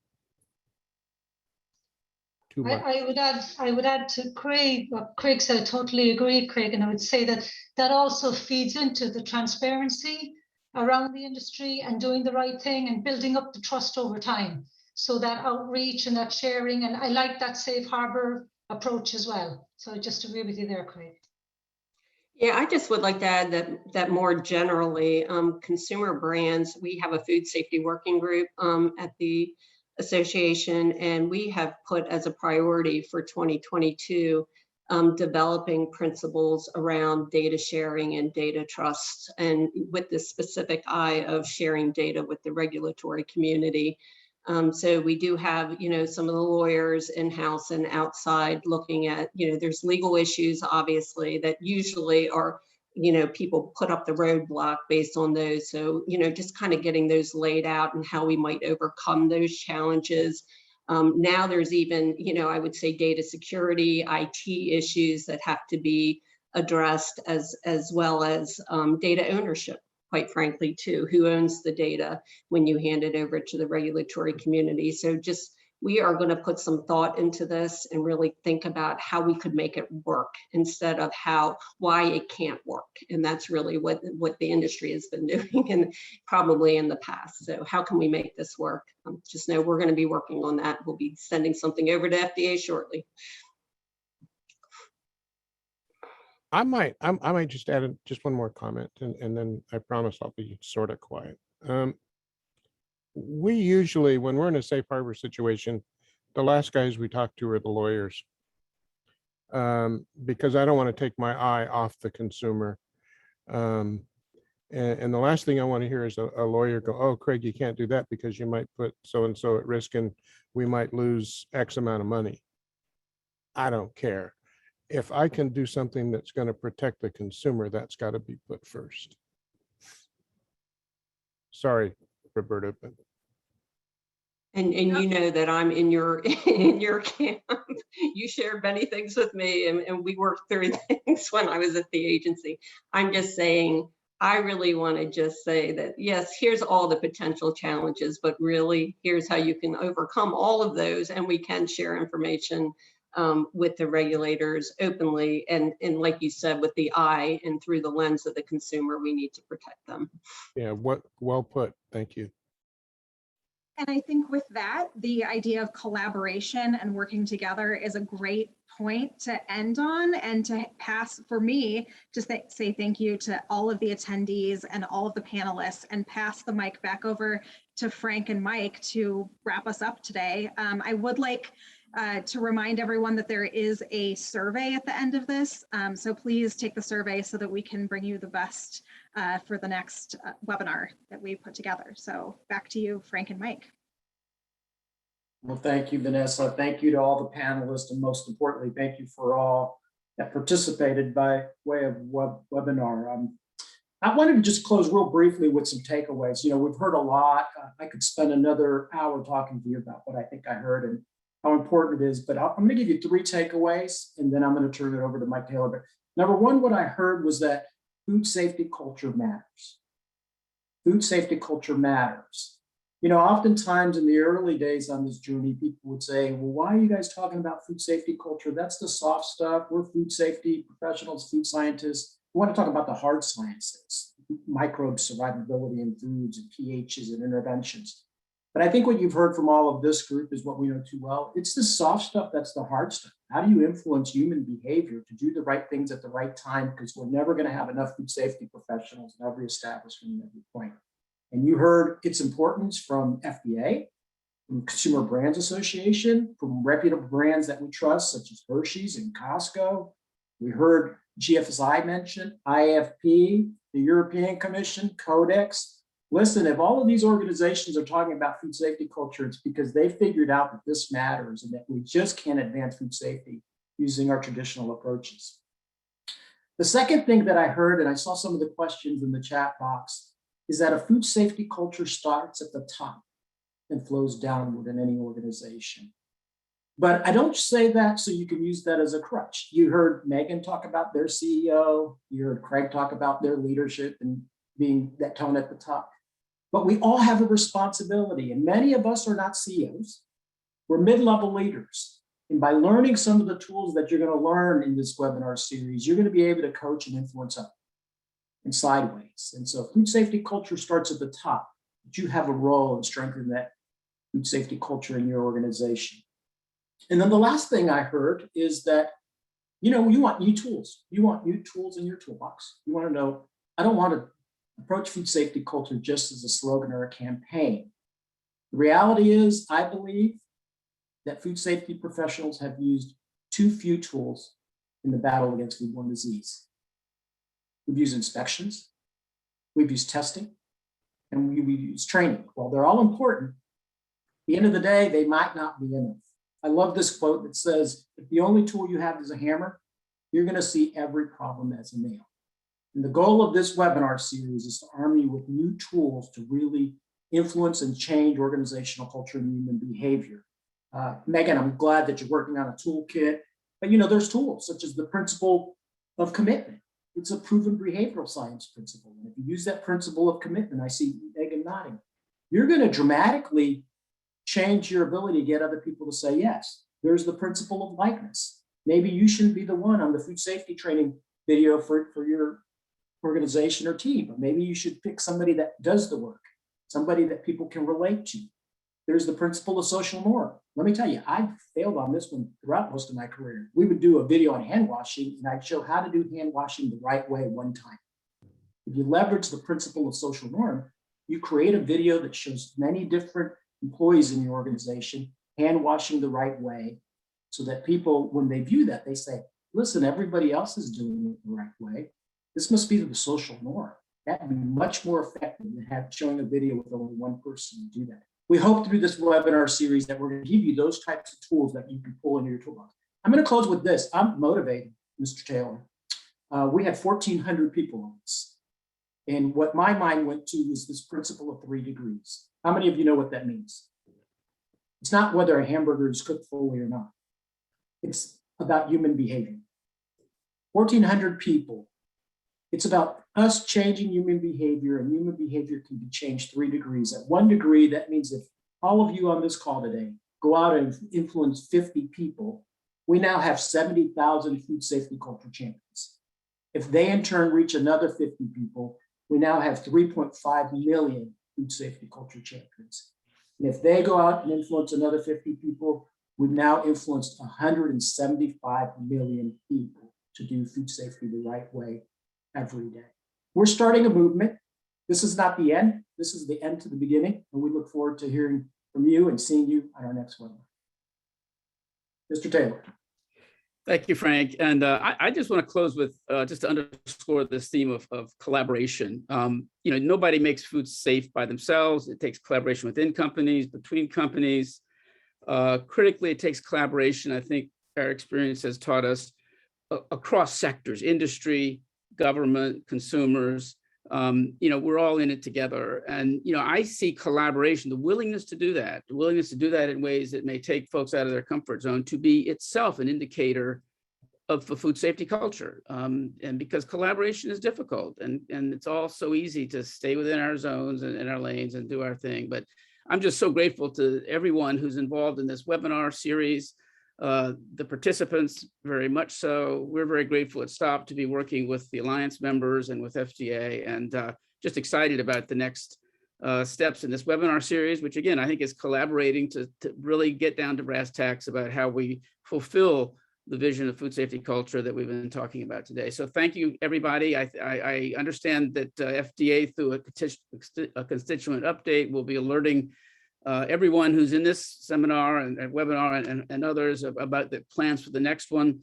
I would add to Craig, what Craig said. I totally agree, Craig, and I would say that also feeds into the transparency around the industry and doing the right thing and building up the trust over time. So that outreach and that sharing, and I like that safe harbor approach as well. So I just agree with you there, Craig. Yeah, I just would like to add that more generally, consumer brands, we have a food safety working group at the association, and we have put as a priority for 2022 developing principles around data sharing and data trust, and with the specific eye of sharing data with the regulatory community. So we do have, you know, some of the lawyers in-house and outside looking at, you know, there's legal issues, obviously, that usually are, you know, people put up the roadblock based on those. So, you know, just kind of getting those laid out and how we might overcome those challenges. Now there's even, I would say data security, IT issues that have to be addressed, as well as data ownership, quite frankly, too. Who owns the data when you hand it over to the regulatory community? So we are going to put some thought into this and really think about how we could make it work instead of why it can't work. And that's really what the industry has been doing, and probably in the past. So how can we make this work? Just know we're going to be working on that. We'll be sending something over to FDA shortly. I might just add just one more comment, and then I promise I'll be sort of quiet. We usually, when we're in a safe harbor situation, the last guys we talk to are the lawyers, because I don't want to take my eye off the consumer. And the last thing I want to hear is a lawyer go, "Oh, Craig, you can't do that because you might put so-and-so at risk and we might lose X amount of money." I don't care. If I can do something that's going to protect the consumer, that's got to be put first. Sorry, Roberta, but. And you know that I'm in your camp. You shared many things with me, and we worked through things when I was at the agency. I'm just saying, I really want to just say that, yes, here's all the potential challenges, but really here's how you can overcome all of those, and we can share information with the regulators openly, and like you said, with the eye and through the lens of the consumer. We need to protect them. Yeah, well put. Thank you. And I think with that, the idea of collaboration and working together is a great point to end on, and to pass, for me, to say thank you to all of the attendees and all of the panelists, and pass the mic back over to Frank and Mike to wrap us up today. I would like to remind everyone that there is a survey at the end of this. So please take the survey so that we can bring you the best for the next webinar that we put together. So back to you, Frank and Mike. Well, thank you, Vanessa. Thank you to all the panelists, and most importantly, thank you for all that participated by way of webinar. I wanted to just close real briefly with some takeaways. We've heard a lot. I could spend another hour talking to you about what I think I heard and how important it is, but I'm going to give you 3 takeaways, and then I'm going to turn it over to Mike Taylor. But number one, what I heard was that food safety culture matters. Food safety culture matters. Oftentimes in the early days on this journey, people would say, well, why are you guys talking about food safety culture? That's the soft stuff. We're food safety professionals, food scientists. We want to talk about the hard sciences, microbe survivability in foods and pHs and interventions. But I think what you've heard from all of this group is what we know too well. It's the soft stuff that's the hard stuff. How do you influence human behavior to do the right things at the right time? Because we're never going to have enough food safety professionals in every establishment at every point. And you heard its importance from FDA, from Consumer Brands Association, from reputable brands that we trust, such as Hershey's and Costco. We heard GFSI mentioned, IFP, the European Commission, Codex. Listen, if all of these organizations are talking about food safety culture, it's because they figured out that this matters and that we just can't advance food safety using our traditional approaches. The second thing that I heard, and I saw some of the questions in the chat box, is that a food safety culture starts at the top and flows downward in any organization. But I don't say that so you can use that as a crutch. You heard Megan talk about their CEO. You heard Craig talk about their leadership and being that tone at the top. But we all have a responsibility, and many of us are not CEOs. We're mid-level leaders. And by learning some of the tools that you're going to learn in this webinar series, you're going to be able to coach and influence up and sideways. And so food safety culture starts at the top, but you have a role in strengthening that food safety culture in your organization. And then the last thing I heard is that, you want new tools. You want new tools in your toolbox. You want to know, I don't want to approach food safety culture just as a slogan or a campaign. The reality is, I believe that food safety professionals have used too few tools in the battle against foodborne disease. We've used inspections, we've used testing, and we've used training. While they're all important, at the end of the day, they might not be enough. I love this quote that says, if the only tool you have is a hammer, you're going to see every problem as a nail. And the goal of this webinar series is to arm you with new tools to really influence and change organizational culture and human behavior. Megan, I'm glad that you're working on a toolkit, but you know, there's tools such as the principle of commitment. It's a proven behavioral science principle. And if you use that principle of commitment, I see Megan nodding, you're going to dramatically change your ability to get other people to say yes. There's the principle of likeness. Maybe you shouldn't be the one on the food safety training video for your organization or team, but maybe you should pick somebody that does the work, somebody that people can relate to. There's the principle of social norm. Let me tell you, I've failed on this one throughout most of my career. We would do a video on hand washing, and I'd show how to do hand washing the right way one time. If you leverage the principle of social norm, you create a video that shows many different employees in your organization hand washing the right way, so that people, when they view that, they say, listen, everybody else is doing it the right way. This must be the social norm. That would be much more effective than showing a video with only one person to do that. We hope through this webinar series that we're going to give you those types of tools that you can pull into your toolbox. I'm going to close with this. I'm motivated, Mr. Taylor. We had 1,400 people on this. And what my mind went to is this principle of 3 degrees. How many of you know what that means? It's not whether a hamburger is cooked fully or not. It's about human behavior. 1,400 people. It's about us changing human behavior, and human behavior can be changed 3 degrees. At 1 degree, that means if all of you on this call today go out and influence 50 people, we now have 70,000 food safety culture champions. If they in turn reach another 50 people, we now have 3.5 million food safety culture champions. And if they go out and influence another 50 people, we've now influenced 175 million people to do food safety the right way every day. We're starting a movement. This is not the end. This is the end to the beginning. And we look forward to hearing from you and seeing you on our next webinar. Mr. Taylor. Thank you, Frank. And I just want to close with just to underscore this theme of collaboration. You know, nobody makes food safe by themselves. It takes collaboration within companies, between companies. Critically, it takes collaboration. I think our experience has taught us across sectors, industry, government, consumers. You know, we're all in it together. And, you know, I see collaboration, the willingness to do that in ways that may take folks out of their comfort zone to be itself an indicator of the food safety culture. And because collaboration is difficult and it's all so easy to stay within our zones and in our lanes and do our thing. But I'm just so grateful to everyone who's involved in this webinar series. The participants, very much so. We're very grateful at STOP to be working with the Alliance members and with FDA, and just excited about the next steps in this webinar series, which again, I think is collaborating to really get down to brass tacks about how we fulfill the vision of food safety culture that we've been talking about today. So thank you, everybody. I understand that FDA, through a constituent update, will be alerting everyone who's in this seminar and webinar and others about the plans for the next one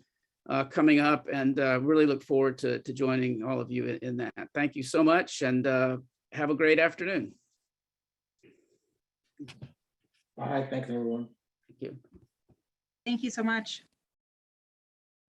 coming up, and really look forward to joining all of you in that. Thank you so much, and have a great afternoon. Bye. Thanks, everyone. Thank you. Thank you so much.